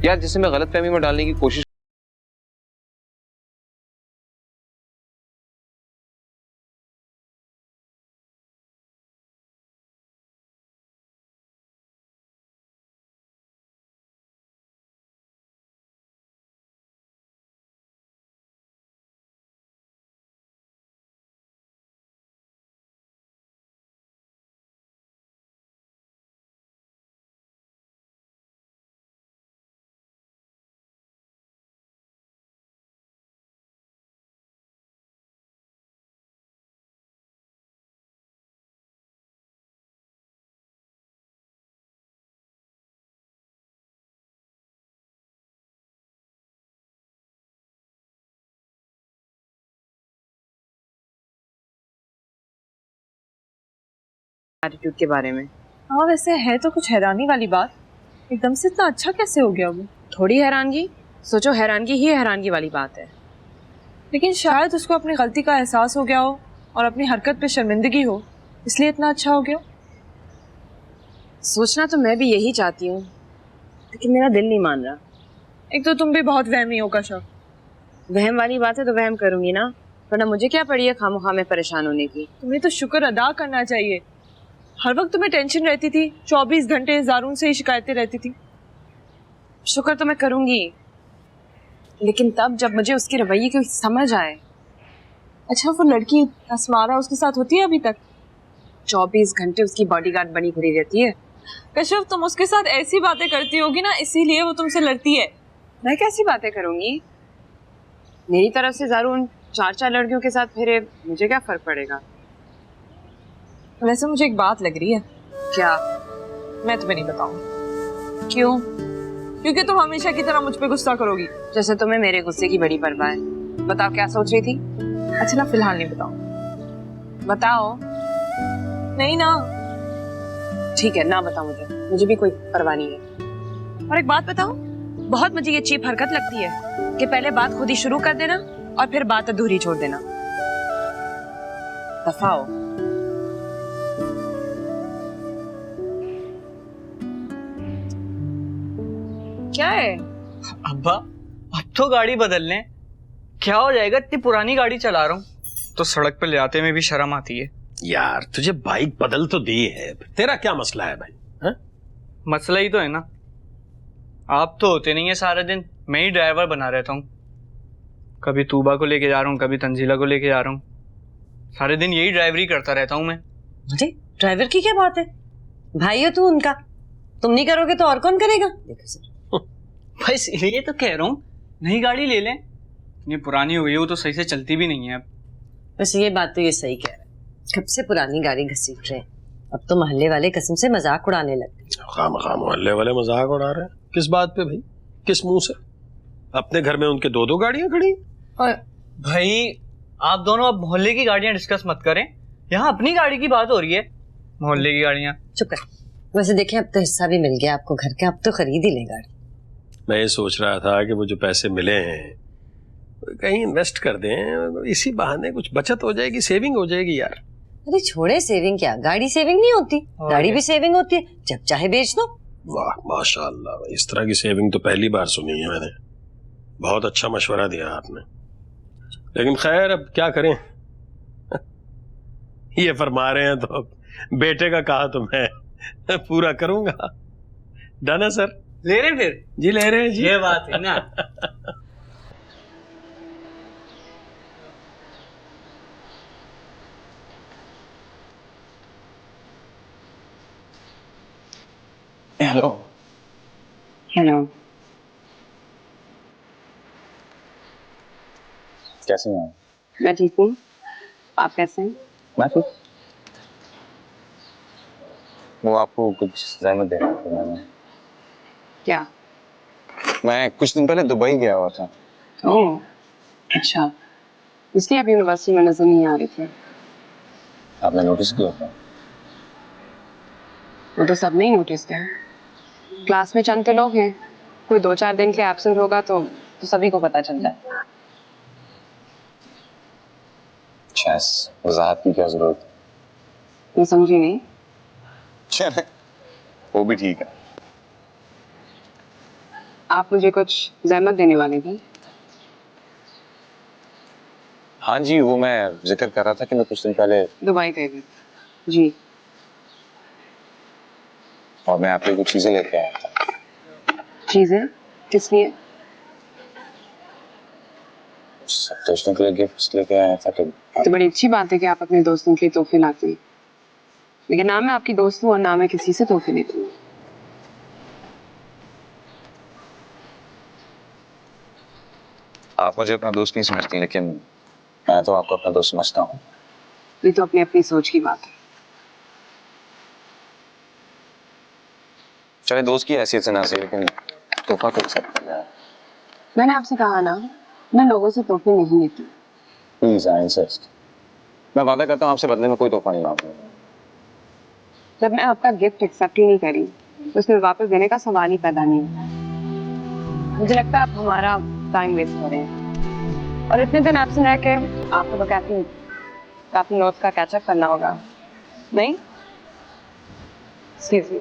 यार जिसे मैं गलतफहमी में डालने की कोशिश एटीट्यूड के बारे में। हाँ वैसे है तो कुछ हैरानी वाली बात, एकदम से इतना अच्छा कैसे हो गया वो? थोड़ी हैरानगी, सोचो हैरानगी ही हैरानगी वाली बात है। लेकिन शायद उसको अपनी गलती का एहसास हो गया हो और अपनी हरकत पे शर्मिंदगी हो, इसलिए इतना अच्छा हो गया। सोचना तो मैं भी यही चाहती हूँ, लेकिन मेरा दिल नहीं मान रहा। एक तो तुम भी बहुत वहमी हो कश्यप। वहम वाली बात है तो वहम करूंगी ना, वरना मुझे क्या पड़ी है खामोखा में परेशान होने की। तुम्हें तो शुक्र अदा करना चाहिए, हर वक्त तुम्हें टेंशन रहती थी, 24 घंटे ज़ारून से ही शिकायतें रहती थी। शुक्र तो मैं करूंगी, लेकिन तब जब मुझे उसके रवैये की समझ आए। अच्छा वो लड़की असमारा उसके साथ होती है अभी तक? 24 घंटे उसकी बॉडीगार्ड बनी खड़ी रहती है। कश्यप तुम उसके साथ ऐसी बातें करती होगी ना, इसीलिए वो तुमसे लड़ती है। मैं कैसी बातें करूंगी? मेरी तरफ से ज़ारून 4 लड़कियों के साथ फिरे, मुझे क्या फर्क पड़ेगा? वैसे मुझे एक बात लग रही है। क्या? मैं तुम्हें नहीं बताऊं। क्यों? क्योंकि तुम हमेशा की तरह मुझ पे गुस्सा करोगी, जैसे तुम्हें मेरे गुस्से की बड़ी परवाह है। बताओ क्या सोच रही थी? अच्छा ना फिलहाल नहीं बताओ। बताओ। नहीं ना। ठीक है ना बताओ, मुझे भी कोई परवाह नहीं है। और एक बात बताओ, बहुत मुझे ये चीप हरकत लगती है कि पहले बात खुद ही शुरू कर देना और फिर बात अधूरी छोड़ देना। दफा हो। क्या है? अब्बा अब तो गाड़ी बदल लें, क्या हो जाएगा? इतनी पुरानी गाड़ी चला रहा हूँ तो सड़क पे ले आते में भी शर्म आती है। यार तुझे बाइक बदल तो दी है, तेरा क्या मसला है भाई? हा? मसला ही तो है ना, आप तो होते नहीं है सारे दिन, मैं ही ड्राइवर बना रहता हूँ। कभी तूबा को लेके जा रहा हूँ, कभी तंजीला को लेके जा रहा हूँ, सारे दिन यही ड्राइवरी करता रहता हूँ मैं। अरे ड्राइवर की क्या बात है, भाई हो तू उनका, तुम नहीं करोगे तो और कौन करेगा? देखो सर बस ये तो कह रहा हूँ नई गाड़ी ले लें, ये पुरानी हो गई वो तो सही से चलती भी नहीं है अब। बस ये बात तो ये सही कह रहा है, कब से पुरानी गाड़ी घसीट रहे हैं, अब तो मोहल्ले वाले कसम से मजाक उड़ाने लग गए। खामखा मोहल्ले वाले मजाक उड़ा रहे हैं? किस बात पे भाई, किस मुंह से? अपने घर में उनके 2 गाड़ियां खड़ी। और भाई आप दोनों अब मोहल्ले की गाड़ियां डिस्कस मत करें, यहाँ अपनी गाड़ी की बात हो रही है, मोहल्ले की गाड़ियां। चुप कर। वैसे देखें अब तो हिस्सा भी मिल गया आपको घर का, अब तो खरीद ही ले गाड़ी। मैं ये सोच रहा था कि वो जो पैसे मिले हैं कहीं इन्वेस्ट कर दें, इसी बहाने कुछ बचत हो जाएगी, सेविंग हो जाएगी यार। अरे छोड़े सेविंग, क्या गाड़ी सेविंग नहीं होती? गाड़ी भी सेविंग होती है, जब चाहे बेच दो। वाह माशाल्लाह, इस तरह की सेविंग तो पहली बार सुनी है मैंने। बहुत अच्छा मशवरा दिया आपने, लेकिन खैर अब क्या करें ये फरमा रहे हैं तो अब बेटे का कहा तो मैं पूरा करूंगा। डन है सर? ले रहे फिर? जी ले रहे हैं जी। ये बात है ना। हेलो। हेलो। कैसे हैं आप? मैं ठीक हूँ, आप कैसे हैं? मैं ठीक। वो आपको कुछ ज़हमत दे रहा था मैंने। क्या? मैं कुछ दिन पहले दुबई गया हुआ था। ओह, अच्छा, इसलिए आप यूनिवर्सिटी में नजर नहीं आ रहे थे। आपने नोटिस किया था? वो तो सब नहीं नोटिस किया। क्लास में चंद लोग हैं, कोई 2-4 दिन के एब्सेंट होगा तो सभी को पता चल जाए। अच्छा, इस वजाहत की क्या जरूरत है? मैं समझी नहीं। चले, वो भी ठीक है। आप मुझे कुछ जहमत देने वाले थे? हाँ जी, वो मैं जिक्र कर रहा था कि मैं कुछ दिन पहले दुबई गए थे। जी। और मैं आपके कुछ चीजें लेके आया था। चीजें? किस लिए? सब दोस्तों के लिए गिफ्ट लेके आया था। तो बड़ी अच्छी बात है कि आप अपने दोस्तों के लिए तोहफे लाते हैं, लेकिन ना मैं आपकी दोस्त हूँ और ना मैं किसी से तोहफे लेती हूँ। आप मुझे अपना दोस्त नहीं समझती, लेकिन मैं तो आपको अपना दोस्त समझता हूँ। ये तो अपनी अपनी सोच की बात है। चले, दोस्त की हैसियत से ना सही, लेकिन तोहफा तो एक्सेप्ट कर लिया। मैंने आपसे कहा ना, मैं लोगों से तोहफे नहीं लेती। Please, I insist. मैं वादा करता हूँ आपसे बदले में कोई तोहफा नहीं मांगूंगा। जब मैं आपका गिफ्ट एक्सेप्ट ही नहीं करी तो उसमें वापस देने का सवाल ही पैदा नहीं होता। मुझे लगता है आप हमारा टाइम वेस्ट कर रहे हैं, और इतने दिन आपसे रह के आपको तो काफी नोट्स का कैचअप करना होगा, नहीं? Excuse me.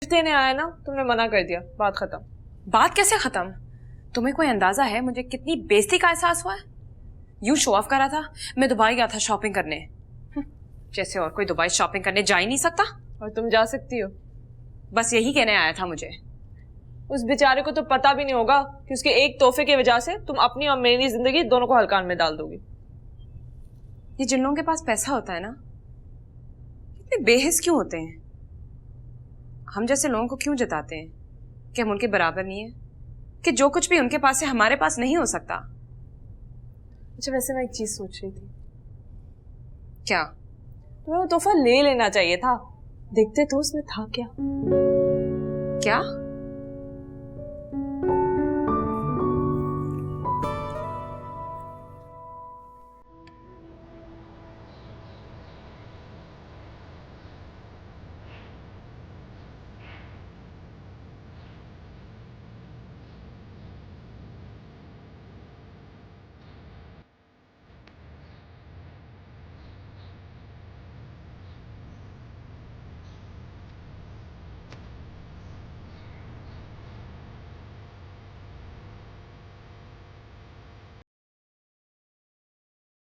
देने आया ना, तुमने मना कर दिया, बात खत्म। बात कैसे खत्म? तुम्हें कोई अंदाजा है मुझे कितनी बेइज्जती का एहसास हुआ है? यूं शो ऑफ कर रहा था, मैं दुबई गया था शॉपिंग करने। जैसे और कोई दुबई शॉपिंग करने जा ही नहीं सकता। और तुम जा सकती हो? बस यही कहने आया था मुझे। उस बेचारे को तो पता भी नहीं होगा कि उसके एक तोहफे की वजह से तुम अपनी और मेरी जिंदगी दोनों को हलकान में डाल दोगी। ये जिन लोगों के पास पैसा होता है ना, इतने बेहिस क्यों होते हैं? हम जैसे लोगों को क्यों जताते हैं कि हम उनके बराबर नहीं है, कि जो कुछ भी उनके पास है हमारे पास नहीं हो सकता? अच्छा, वैसे मैं एक चीज सोच रही थी। क्या? तुम्हें वो तोहफा ले लेना चाहिए था। देखते तो उसमें था क्या? क्या?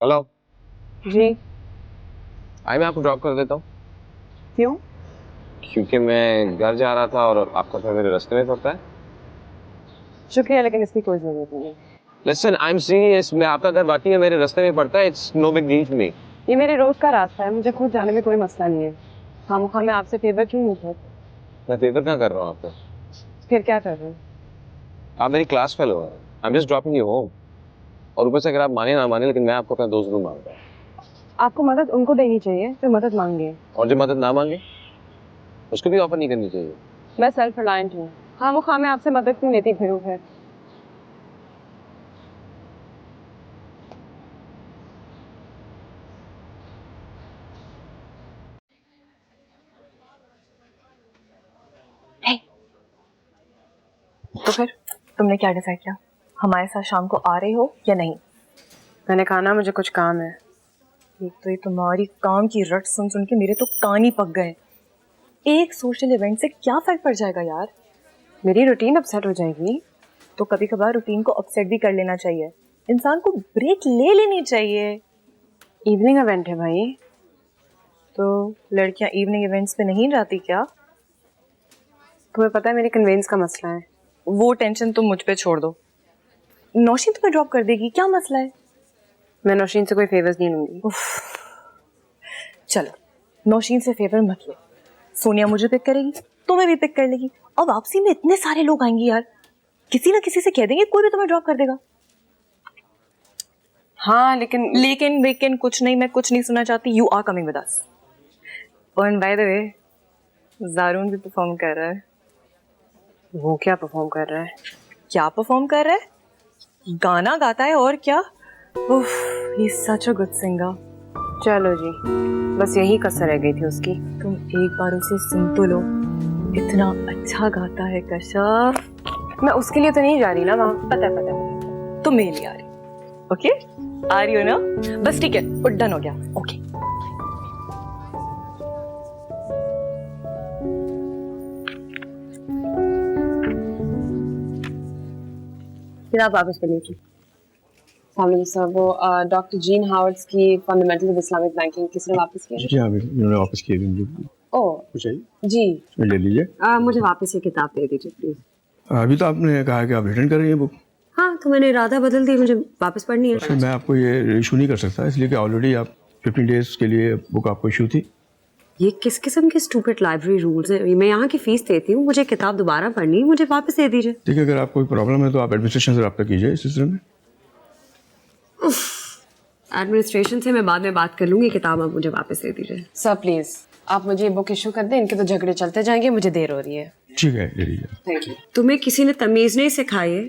हेलो जी। आई, मैं आपको ड्रॉप कर देता हूँ। क्यों? क्योंकि मैं घर जा रहा था और आपका घर मेरे रास्ते में पड़ता है। शुक्रिया, लेकिन इसकी कोई जरूरत नहीं है। Listen, I am serious. मैं आपका घर वाकई में मेरे रास्ते में पड़ता है। It's no big deal for me. ये मेरे रोज का रास्ता है, मुझे खुद जाने में कोई मसला नहीं है। खामोखा मैं आपसे फेवर क्यों नहीं कर? मैं फेवर क्या कर रहा हूँ आपको? फिर क्या कर रहे हैं? आप मेरी क्लास फेलो हैं। I am just dropping you home. और ऊपर से अगर आप माने ना माने, लेकिन मैं आपको अपना दोस्त जरूर मानता हूँ। आपको मदद उनको देनी चाहिए फिर मदद मांगे। और जो मदद ना मांगे उसको भी ऑफर नहीं करनी चाहिए। मैं सेल्फ रिलायंट हूँ, खामोखा मैं आपसे मदद क्यों लेती फिरूं फिर? फिर तुमने क्या डिसाइड किया? हमारे साथ शाम को आ रहे हो या नहीं? मैंने कहा ना मुझे कुछ काम है। एक तो ये तुम्हारी काम की रट सुन सुन के मेरे तो कान ही पक गए। एक सोशल इवेंट से क्या फर्क पड़ जाएगा यार? मेरी रूटीन अपसेट हो जाएगी। तो कभी कभार रूटीन को अपसेट भी कर लेना चाहिए। इंसान को ब्रेक ले लेनी चाहिए। इवनिंग इवेंट है भाई। तो लड़कियां इवनिंग इवेंट्स पे नहीं जाती क्या? तुम्हें पता है मेरी कन्वेंस का मसला है। वो टेंशन तुम मुझ पे छोड़ दो। नौशीन तुम्हें ड्रॉप कर देगी, क्या मसला है? मैं नौशीन से कोई फेवर्स नहीं लूंगी। चलो नौशीन से फेवर मत लो। सोनिया मुझे पिक करेगी, तुम्हें भी पिक कर लेगी। अब वापसी में इतने सारे लोग आएंगे यार, किसी ना किसी से कह देंगे, कोई भी तुम्हें ड्रॉप कर देगा। हाँ लेकिन कुछ नहीं, मैं कुछ नहीं सुनना चाहती। You are coming with us. और बाय द वे ज़ारून भी परफॉर्म कर रहा है। वो क्या परफॉर्म कर रहा है? क्या परफॉर्म कर रहा है? गाना गाता है और क्या। उफ, he is such a good singer. चलो जी, बस यही कसर रह गई थी उसकी। तुम एक बार उसे सुन तो लो, इतना अच्छा गाता है कश्यप। मैं उसके लिए तो नहीं जा रही ना वहाँ। पता है तुम मेरे लिए आ रही। ओके आ रही हो ना? बस ठीक है, डन हो गया। ओके फिर आप वापस कर लीजिए। सर वो डॉक्टर जीन हावर्ड्स की फंडामेंटल ऑफ इस्लामिक बैंकिंग किसने वापस किया? जी हाँ, उन्होंने वापस किया। ओह कुछ चाहिए? जी ले लीजिए। मुझे वापस ये किताब दे दीजिए प्लीज। अभी तो आपने कहा कि आप रिटर्न कर रही हैं बुक। हाँ तो मैंने इरादा बदल दिया, मुझे वापस पढ़नी है। मैं आपको ये इशू नहीं कर सकता, इसलिए कि ऑलरेडी आप 15 डेज के लिए बुक आपको इशू थी। ये किस किस्म के स्टूपिड लाइब्रेरी रूल्स हैं? मैं यहाँ की फीस देती हूँ, मुझे किताब दोबारा पढ़नी है, मुझे वापस दे दीजिए। ठीक है, अगर आपको कोई प्रॉब्लम है तो आप एडमिनिस्ट्रेशन से रब्ता कीजिए इस सिलसिले में। एडमिनिस्ट्रेशन से मैं बाद में बात कर लूंगी, किताब आप मुझे वापस दे दीजिए। सर प्लीज आप मुझे ये बुक इशू कर दें, इनके तो झगड़े चलते जाएंगे, मुझे देर हो रही है। ठीक है, ले लीजिए। Thank you. तुम्हें किसी ने तमीज नहीं सिखाई है?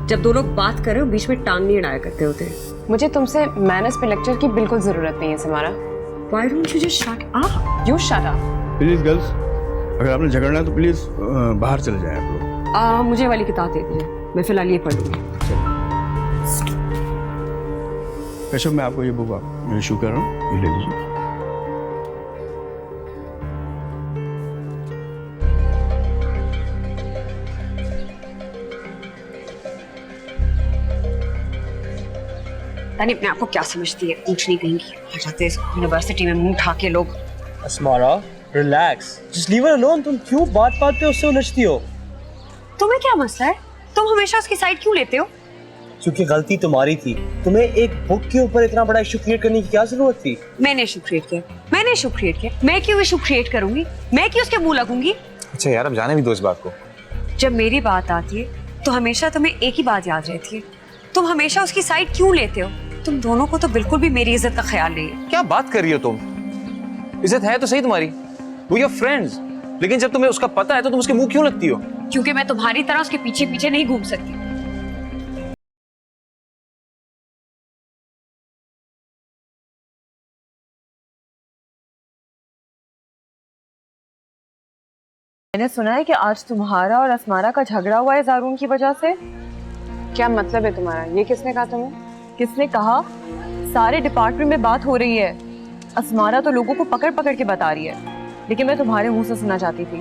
जब दो लोग बात कर रहे हो बीच में टांग नहीं अड़ाया करते होते। मुझे तुमसे मैनर्स पे लेक्चर की बिल्कुल जरूरत नहीं है Samara. Why don't you just shut up? You shut up. Please girls, अगर आपने झगड़ना है तो प्लीज बाहर चले जाएं आप लोग। मुझे वाली किताब दे दीजिए, मैं फिलहाल ये पढ़ लूंगी। कश्यप, मैं आपको ये बुक इशू कर रहा हूँ, ये ले लीजिए। तानी अपने आप को क्या समझती है, ऊंच नहीं कहेंगी। आ जाते यूनिवर्सिटी में मुंह उठा के लोग। Asmara relax, just leave her alone. तुम क्यों बात पे उससे उलझती हो? तुम्हें क्या मसला है? तुम हमेशा उसकी साइड क्यों लेते हो? क्योंकि गलती तुम्हारी थी। तुम्हें एक बुक के ऊपर इतना बड़ा इशू क्रिएट करने की क्या जरूरत थी? मैंने इशू क्रिएट किया, मैंने इशू क्रिएट किया। मैं क्यों इशू क्रिएट करूंगी? मैं क्यों उसके मुंह लगूंगी? अच्छा यार, अब जाने भी दो इस बात को। जब मेरी बात आती है तो हमेशा तुम्हें एक ही बात याद रहती है, तुम हमेशा उसकी साइड क्यों लेते हो? तुम दोनों को तो बिल्कुल भी मेरी इज्जत का ख्याल नहीं है। क्या बात कर रही हो तुम? इज्जत है तो सही तुम्हारी, वो योर फ्रेंड्स, लेकिन जब तुम्हें उसका पता है तो तुम उसके मुंह क्यों लगती हो? क्योंकि मैं तुम्हारी तरह उसके पीछे पीछे नहीं घूम सकती। मैंने सुना है कि आज तुम्हारा और अस्मारा का झगड़ा हुआ है ज़ारून की वजह से। क्या मतलब है तुम्हारा? ये किसने कहा तुम्हें? किसने कहा? सारे डिपार्टमेंट में बात हो रही है। अस्मारा तो लोगों को पकड़ पकड़ के बता रही है, लेकिन मैं तुम्हारे मुंह से सुनना चाहती थी।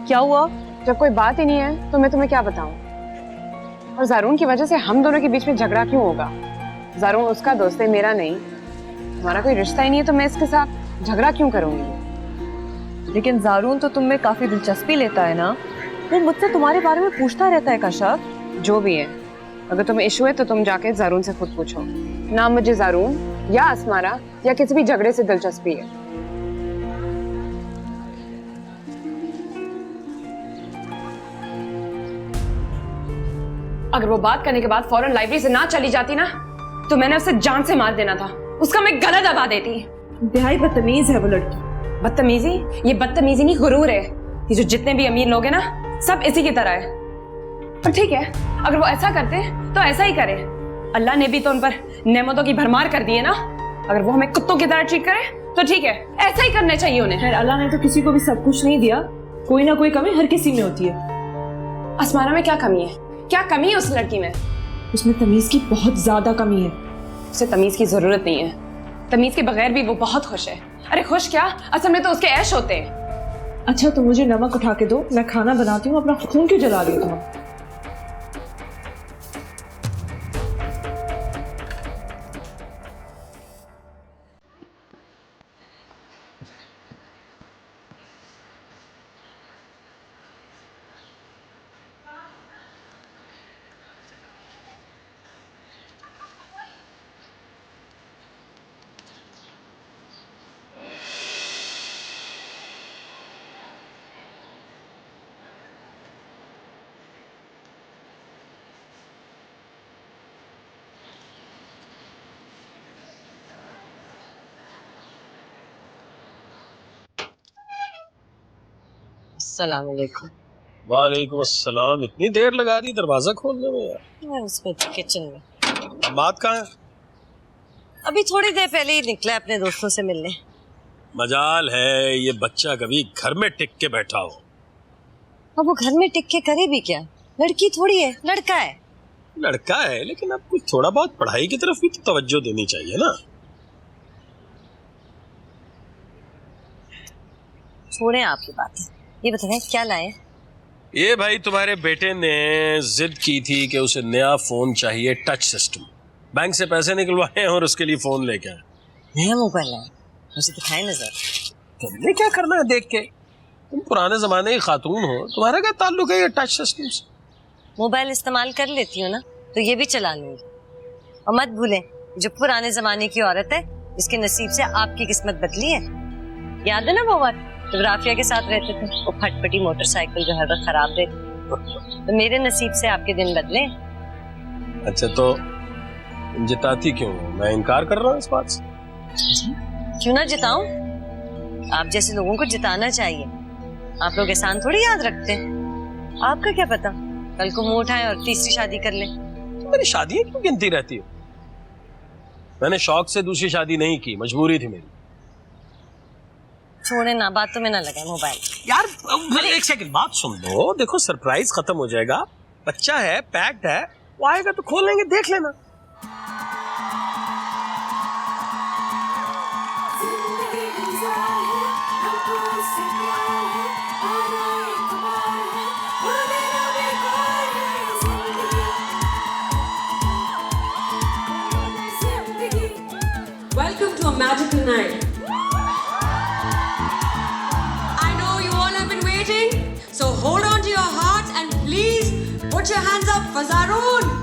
क्या हुआ? जब कोई बात ही नहीं है तो मैं तुम्हें क्या बताऊं? और ज़ारून की वजह से हम दोनों के बीच में झगड़ा क्यों होगा? ज़ारून उसका दोस्त है, मेरा नहीं। हमारा कोई रिश्ता ही नहीं है तो मैं इसके साथ झगड़ा क्यों करूंगी? लेकिन ज़ारून तो तुम में काफी दिलचस्पी लेता है ना, वो मुझसे तुम्हारे बारे में पूछता रहता है कश्यप। जो भी है, अगर तुम्हें इशू है तो तुम जाके ज़ारून से खुद पूछो। ना मुझे ज़ारून या अस्मारा या किसी भी झगड़े से दिलचस्पी है। अगर वो बात करने के बाद फौरन लाइब्रेरी से ना चली जाती ना, तो मैंने उसे जान से मार देना था, उसका मैं गला दबा देती। इंतहाई बदतमीज है वो लड़की। बदतमीजी? ये बदतमीजी नहीं, गुरूर है। ये जो जितने भी अमीर लोग हैं ना, सब इसी की तरह है। पर ठीक है, अगर वो ऐसा करते तो ऐसा ही करे। अल्लाह ने भी तो उन पर नेमतों की भरमार कर दी है ना। अगर वो हमें कुत्तों की तरह ट्रीट करे तो ठीक है, ऐसा ही करना चाहिए उन्हें। अल्लाह ने तो किसी को भी सब कुछ नहीं दिया, कोई ना कोई कमी हर किसी में होती है। असमाना में क्या कमी है? क्या कमी है उस लड़की में? उसमें तमीज की बहुत ज्यादा कमी है। उसे तमीज की जरूरत नहीं है। तमीज के बगैर भी वो बहुत खुश है। अरे खुश क्या, असल में तो उसके ऐश होते हैं। अच्छा तो मुझे नमक उठा के दो, मैं खाना बनाती हूँ। अपना खून क्यों जला रही हो तुम? अस्सलाम वालेकुम। वालेकुम अस्सलाम। इतनी देर लगा दी दरवाजा खोलने में यार? मैं उसमें किचन में। बात कहाँ है? अभी थोड़ी देर पहले ही निकला अपने दोस्तों से मिलने। मजाल है ये बच्चा कभी घर में टिक के बैठा हो। अब वो घर में टिक के करे भी क्या? लड़की थोड़ी है, लड़का है। लड़का है लेकिन अब कुछ थोड़ा बहुत पढ़ाई की तरफ भी तो तवज्जो देनी चाहिए ना। छोड़े आपकी बात, ये बताएं क्या लाए? ये भाई तुम्हारे बेटे ने जिद की थी कि उसे नया फोन चाहिए, टच सिस्टम। बैंक से पैसे निकलवाए और उसके लिए फोन लेके आए। नया मोबाइल लाए? मुझे दिखाए नजर। तुमने क्या करना है देख के? तुम पुराने जमाने की खातून हो, तुम्हारा क्या ताल्लुक है ये टच सिस्टम से? मोबाइल इस्तेमाल कर लेती हूँ ना, तो ये भी चला लूंगी। और मत भूलें, जो पुराने जमाने की औरत है, इसके नसीब से आपकी किस्मत बदली है। याद है ना वो वक्त जब राफिया के साथ रहते थे, वो फटफटी मोटरसाइकिल जो हर वक्त खराब रहती, तो मेरे नसीब से आपके दिन बदले। अच्छा तो तुम जिताती क्यों? मैं इनकार कर रहा हूँ इस बात से। क्यों ना जिताऊं? आप जैसे लोगों को जिताना चाहिए। आप लोग एहसान थोड़ी याद रखते हैं। आपका क्या पता कल को मुंह उठाए और तीसरी शादी कर ले। तो मेरी शादी क्यों गिनती रहती हो? मैंने शौक से दूसरी शादी नहीं की, मजबूरी थी मेरी। छोड़े ना, बातों में ना लगाए मोबाइल। यार एक सेकंड बात सुन लो। देखो सरप्राइज खत्म हो जाएगा, बच्चा है, पैक्ड है, वो आएगा तो खोल लेंगे, देख लेना। Welcome to a magical night. I know you all have been waiting, so hold on to your hearts and please put your hands up for Zaroon.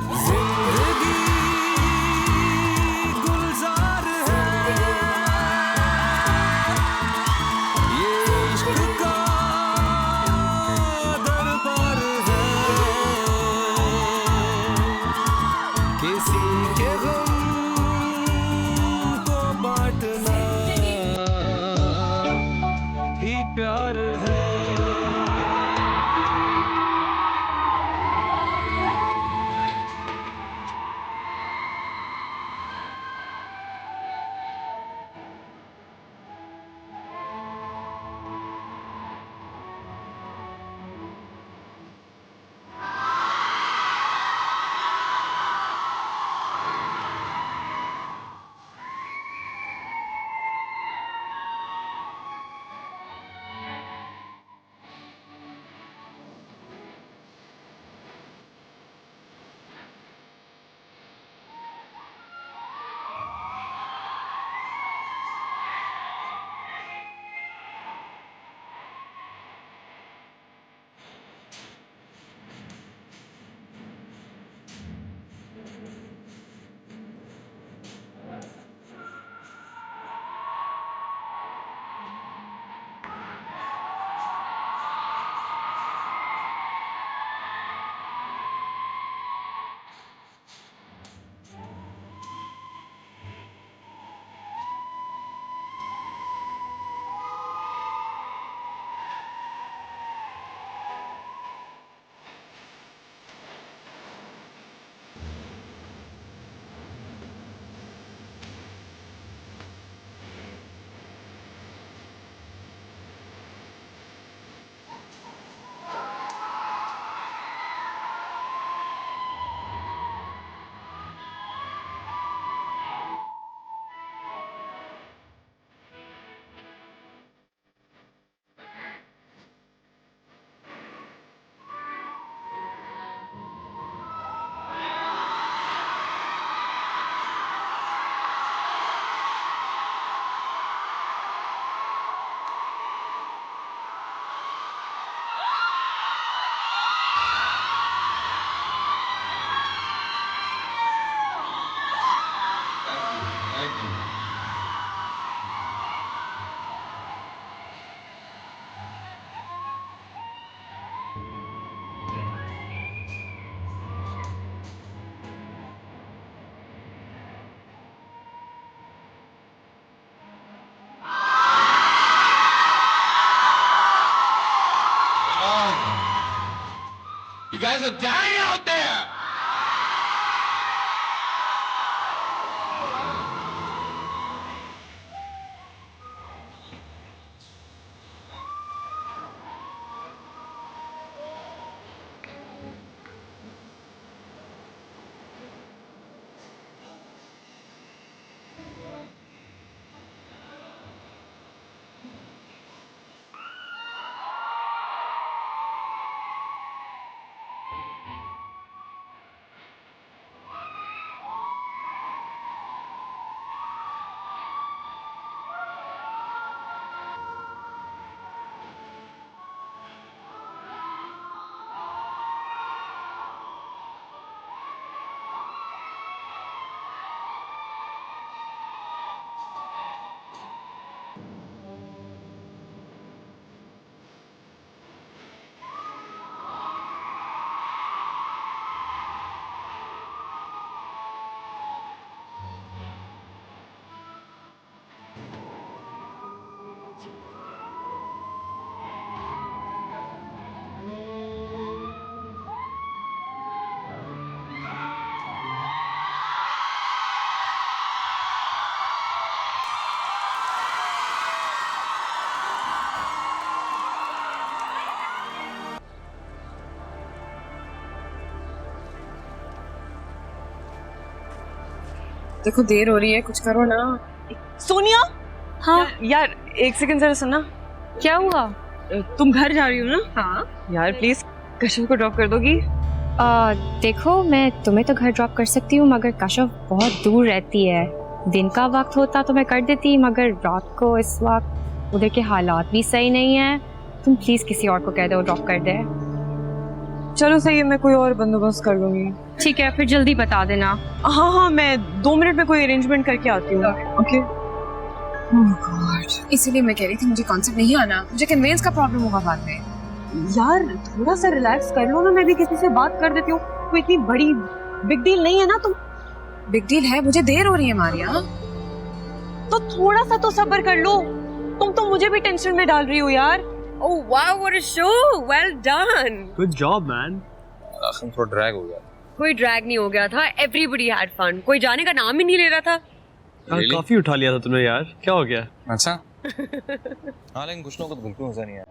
You guys are dying out there. देखो देर हो रही है, कुछ करो ना। सोनिया, हाँ यार एक सेकंड जरा सुनना। क्या हुआ? तुम घर जा रही हो ना? हाँ यार प्लीज कश्यप को ड्रॉप कर दोगी? देखो मैं तुम्हें तो घर ड्रॉप कर सकती हूँ, मगर कश्यप बहुत दूर रहती है। दिन का वक्त होता तो मैं कर देती, मगर रात को इस वक्त उधर के हालात भी सही नहीं है। तुम प्लीज किसी और को कह दो ड्रॉप कर दे। चलो सही है, मैं कोई और बंदोबस्त कर लूंगी। ठीक है फिर जल्दी बता देना। हाँ हाँ मैं 2 मिनट में कोई अरेंजमेंट करके आती हूँ। ओके। इसीलिए मैं कह रही थी मुझे कॉन्सेप्ट नहीं आना, मुझे कन्वेंस का प्रॉब्लम होगा बाद में। यार थोड़ा सा रिलैक्स कर लो ना, मैं भी किसी से बात कर देती हूँ। कोई इतनी बड़ी बिग डील नहीं है ना। तुम बिग डील है, मुझे देर हो रही है मारिया। तो थोड़ा सा तो सब्र कर लो। तुम तो मुझे भी टेंशन में डाल रही हो यार। Oh wow what a show, well done. Good job man. आखिर थोड़ा ड्रैग हो गया। कोई ड्रैग नहीं हो गया था, एवरीबॉडी हैड फन। कोई जाने का नाम ही नहीं ले रहा था। Really? काफी उठा लिया था तुमने यार, क्या हो गया? अच्छा हाँ लेकिन कुछ लोगों को तो बिल्कुल मजा नहीं आया।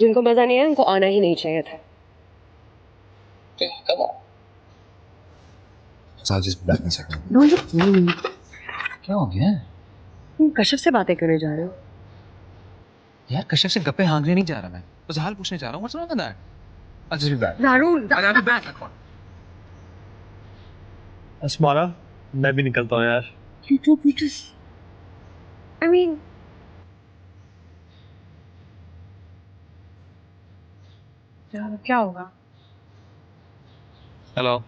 जिनको मजा नहीं आया उनको आना ही नहीं चाहिए था। Come on. So I'll just back in a second. क्या हो गया? तुम कश्यप से बातें करने जा रहे हो? यार कश्यप से गप्पे हाँकने नहीं जा रहा मैं, बस हाल पूछने जा रहा हूँ। What's wrong with that? I'll just be back. दारून I'll be back. Asmara, मैं भी निकलता हूँ यार। I mean, क्या होगा? Hello.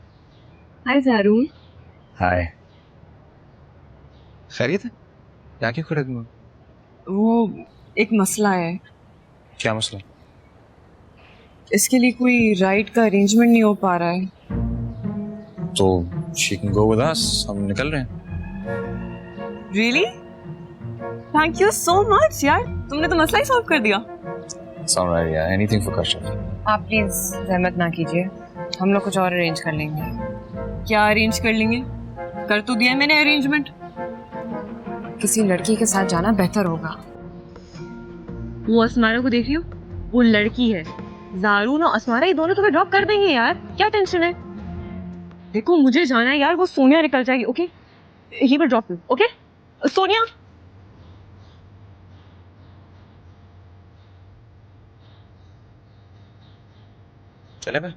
हाय दारून। Hi. खैरियत है? क्या क्यों खड़े तुम? वो एक मसला है, क्या मसला? इसके लिए कोई राइड का अरेंजमेंट नहीं हो पा रहा है। तो she can go with us. हम निकल रहे हैं। Really? Thank you so much यार, तुमने तो मसला ही सॉल्व कर दिया। It's alright, yeah. Anything for Kashyap. आप प्लीज जहमत ना कीजिए, हम लोग कुछ और अरेंज कर लेंगे। क्या अरेंज कर लेंगे? कर तो दिया मैंने अरेंजमेंट। किसी लड़की के साथ जाना बेहतर होगा। वो अस्मारा को देख रही हो? वो लड़की है। जारून और अस्मारा ये दोनों तुम्हें ड्रॉप कर देंगे यार, क्या टेंशन है? देखो मुझे जाना है यार, वो सोनिया निकल जाएगी। Okay, he will drop you. Okay Sonia. चले मैं?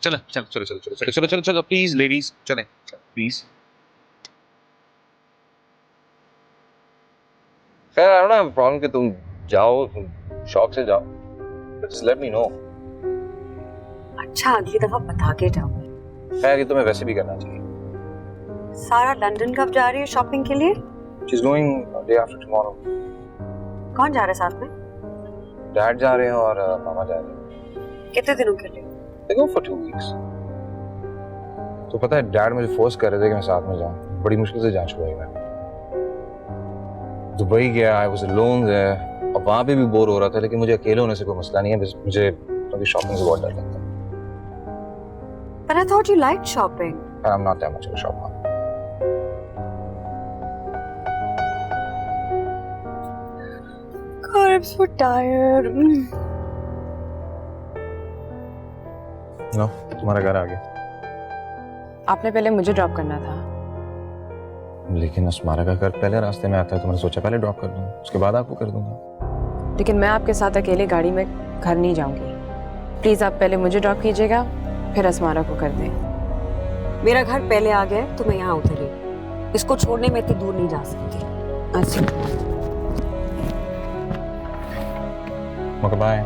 चल चलो चलो चलो चलो चलो चलो चलो चलो प्लीज लेडीज चलें प्लीज। खैर आई डोंट हैव प्रॉब्लम कि तुम जाओ, तुम शौक से जाओ, जस्ट लेट मी नो। अच्छा अगली दफा बता के जाओ। खैर ये तुम्हें वैसे भी करना चाहिए। सारा लंदन कब जा रही है शॉपिंग के लिए? She is going day after tomorrow. कौन जा रहा है साथ में? डैड जा रहे हैं और मामा जा रहे हैं। कितने दिनों के लिए? They go for 2 weeks. तो पता है डैड मुझे फोर्स कर रहे थे कि मैं साथ में जाऊं। बड़ी मुश्किल से जा छुड़ाई मैं। दुबई गया, I was alone there. और वहाँ पे भी बोर हो रहा था, लेकिन मुझे अकेले होने से कोई मसला नहीं है, बस मुझे अभी शॉपिंग से बहुत डर लगता है। But I thought you liked shopping. I'm not that much of a shopper. God, I'm so tired. No, तुम्हारा घर आ गया। आपने पहले मुझे ड्रॉप करना था। लेकिन अस्मारा का घर पहले रास्ते में आता है, तो मैंने सोचा पहले ड्रॉप कर दूंगा, उसके बाद आपको कर दूंगा। लेकिन मैं आपके साथ अकेले गाड़ी में घर नहीं जाऊंगी। प्लीज आप पहले मुझे ड्रॉप कीजिएगा, फिर अस्मारा को कर दें। मेरा घर पहले आ गया तो मैं यहाँ उतरी। इसको छोड़ने में इतनी दूर नहीं जा सकती। अच्छा, ओके बाय।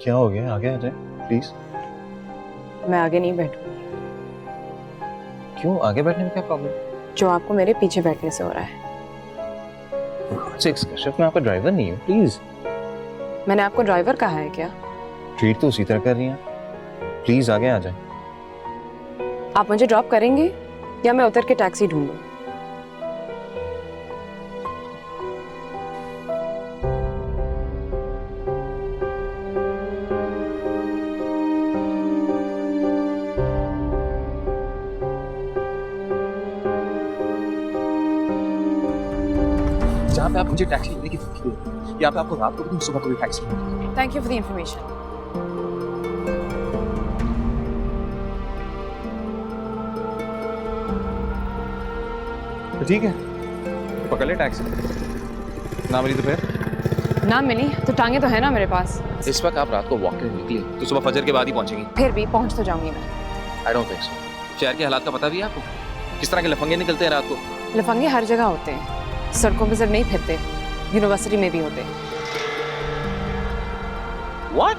क्या हो गया? आगे आ जाए प्लीज। मैं आगे नहीं बैठूंगी। क्यों? आगे बैठने में क्या प्रॉब्लम? जो आपको मेरे पीछे बैठने से हो रहा है। कश्यप, मैं आपका ड्राइवर नहीं हूँ, प्लीज। मैंने आपको ड्राइवर कहा है क्या? ट्रीट तो उसी तरह कर रही हैं। प्लीज आगे आ जाए। आप मुझे ड्रॉप करेंगे या मैं उतर के टैक्सी ढूंढूं? जहाँ पे आप मुझे टैक्सी लेने की फिक्र है, यहाँ पे आपको रात को भी सुबह को भी टैक्सी मिलेगी। Thank you for the information. तो ठीक है, तो पकड़ ले टैक्सी। ना मिली तो फिर? ना मिली तो टांगे तो है ना मेरे पास। इस वक्त आप रात को वॉक करने निकली तो सुबह फजर के बाद ही पहुंचेंगी। फिर भी पहुंच तो जाऊंगी मैं। I don't think so. शहर के हालात का पता भी है आपको? किस तरह के लफंगे निकलते हैं रात को? लफंगे हर जगह होते हैं, सड़कों पे सिर्फ नहीं फिरते, यूनिवर्सिटी में भी होते। What?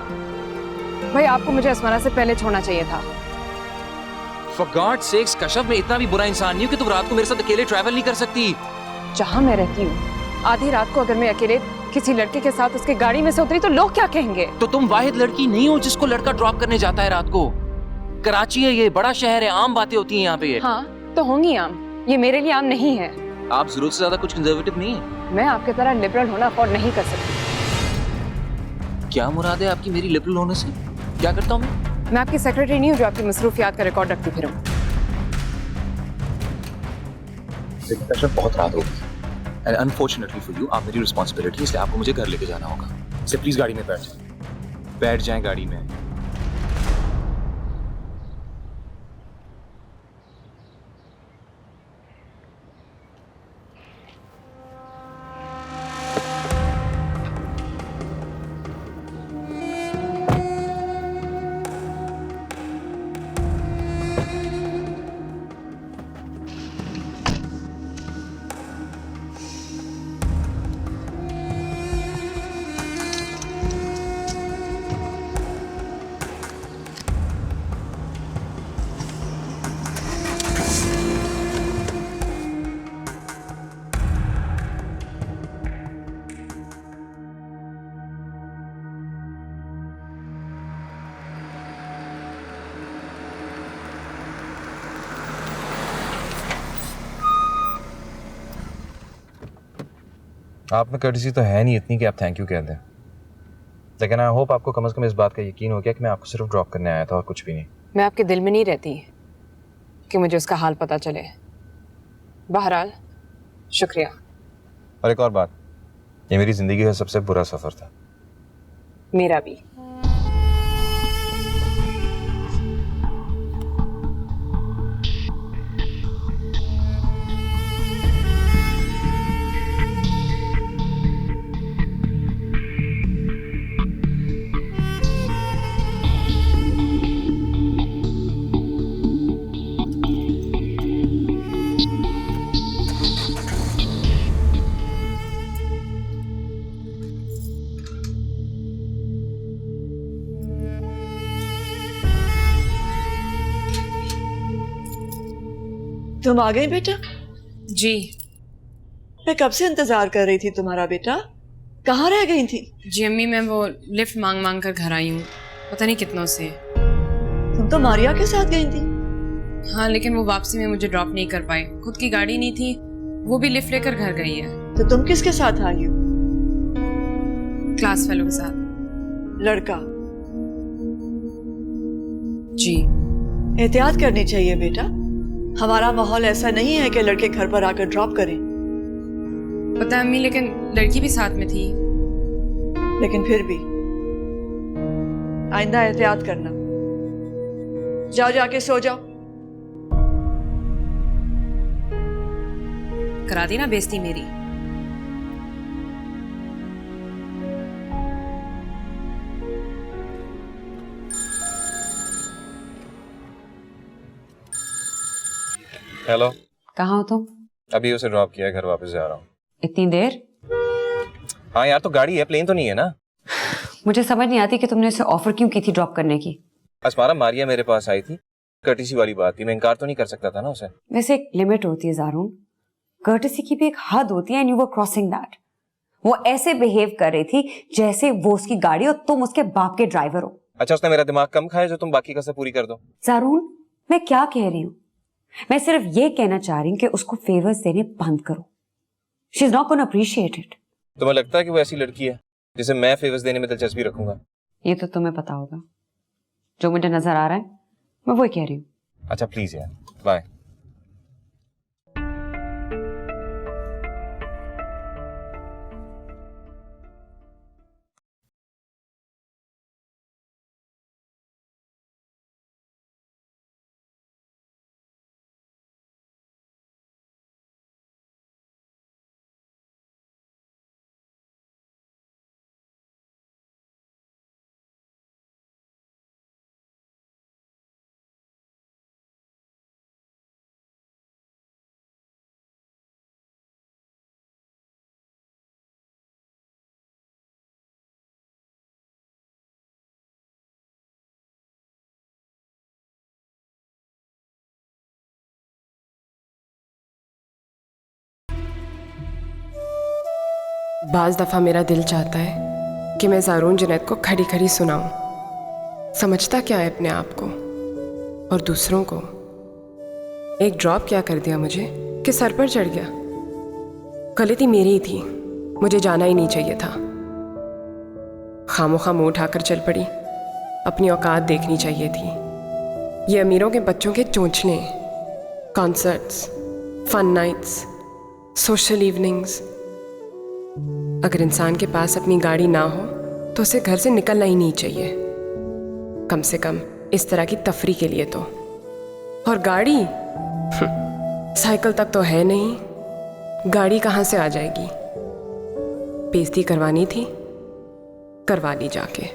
भाई आपको मुझे अस्मारा से पहले छोड़ना चाहिए था। For God's sakes, कश्यप, मैं इतना भी बुरा इंसान नहीं हूँ कि तुम रात को मेरे साथ अकेले ट्रैवल नहीं कर सकती। जहाँ मैं रहती हूँ, आधी रात को अगर मैं अकेले किसी लड़के के साथ उसके गाड़ी में से उतरी तो लोग क्या कहेंगे? तो तुम वाहिद लड़की नहीं हो जिसको लड़का ड्रॉप करने जाता है रात को। कराची है, ये बड़ा शहर है, आम बातें होती हैं यहाँ पे। हाँ तो होंगी आम, ये मेरे लिए आम नहीं है। आप जरूरत से ज्यादा कुछ कंजर्वेटिव नहीं है। मैं आपके तरह लिबरल होना अफोर्ड नहीं कर सकती। क्या मुराद है आपकी मेरी लिबरल होने से? क्या करता हूँ मैं आपकी सेक्रेटरी नहीं हूँ जो आपकी मसरूफियात का रिकॉर्ड रखती फिरूं। कश्यप, बहुत रात हो गई। And unfortunately for you, आप मेरी रिस्पॉन्सिबिलिटी, इसलिए आपको मुझे घर लेके जाना होगा। इसलिए प्लीज गाड़ी में बैठ जाएं। बैठ जाएं गाड़ी में। आप में कर्टसी तो है नहीं इतनी कि आप थैंक यू कह दें, लेकिन आई होप आपको कम से कम इस बात का यकीन हो गया कि मैं आपको सिर्फ ड्रॉप करने आया था और कुछ भी नहीं। मैं आपके दिल में नहीं रहती कि मुझे उसका हाल पता चले। बहरहाल शुक्रिया। और एक और बात, ये मेरी जिंदगी का सबसे बुरा सफर था। मेरा भी। तुम आ गई बेटा? जी। मैं कब से इंतजार कर रही थी तुम्हारा बेटा। कहाँ रह गई थी? जी अम्मी, मैं वो लिफ्ट मांग मांग कर घर आई हूँ, पता नहीं कितनों से। तुम तो मारिया के साथ गई थी। हाँ, लेकिन वो वापसी में मुझे ड्रॉप नहीं कर पाए, खुद की गाड़ी नहीं थी, वो भी लिफ्ट लेकर घर गई है। तो तुम किसके साथ आई हो? क्लास फेलो के साथ। लड़का? जी। एहतियात करनी चाहिए बेटा, हमारा माहौल ऐसा नहीं है कि लड़के घर पर आकर ड्रॉप करें। पता है अम्मी, लेकिन लड़की भी साथ में थी। लेकिन फिर भी आइंदा एहतियात करना। जाओ, जाके सो जाओ। करा दी ना बेइज्जती मेरी। हेलो। कहाँ हो तुम? अभी उसे ड्रॉप किया, घर वापस जा रहा हूँ। इतनी देर? हाँ यार, तो गाड़ी है, प्लेन तो नहीं है ना। मुझे समझ नहीं आती कि तुमने उसे ऑफर क्यों की थी ड्रॉप करने की। अस्मारा मारिया मेरे पास आई थी, कर्टिसी वाली बात थी, मैं इनकार तो नहीं कर सकता था ना उसे। वैसे एक लिमिट होती है ज़ारून, कर्टिसी की भी एक हद होती है, and you were crossing that. वो ऐसे बिहेव कर रही थी जैसे वो उसकी गाड़ी और तुम उसके बाप के ड्राइवर हो। अच्छा, उसने मेरा दिमाग कम खाया जो तुम बाकी का सब पूरी कर दो। ज़ारून, मैं क्या कह रही हूँ, मैं सिर्फ ये कहना चाह रही हूँ कि उसको फेवर्स देने बंद करो। She is not gonna appreciate it. तुम्हें लगता है कि वो ऐसी लड़की है जिसे मैं फेवर्स देने में दिलचस्पी रखूंगा? ये तो तुम्हें पता होगा, जो मुझे नजर आ रहा है मैं वही कह रही हूँ। अच्छा प्लीज यार, बाय। बाज़ दफ़ा मेरा दिल चाहता है कि मैं ज़ारून जुनैद को खड़ी खड़ी सुनाऊं। समझता क्या है अपने आप को और दूसरों को। एक ड्रॉप क्या कर दिया मुझे कि सर पर चढ़ गया। गलती मेरी ही थी, मुझे जाना ही नहीं चाहिए था। खामोखा मुंह उठाकर चल पड़ी, अपनी औकात देखनी चाहिए थी। ये अमीरों के बच्चों के चोंचने, concerts, fun nights, social evenings. अगर इंसान के पास अपनी गाड़ी ना हो तो उसे घर से निकलना ही नहीं चाहिए, कम से कम इस तरह की तफरी के लिए तो। और गाड़ी साइकिल तक तो है नहीं, गाड़ी कहाँ से आ जाएगी। बेइज्जती करवानी थी, करवा ली जाके।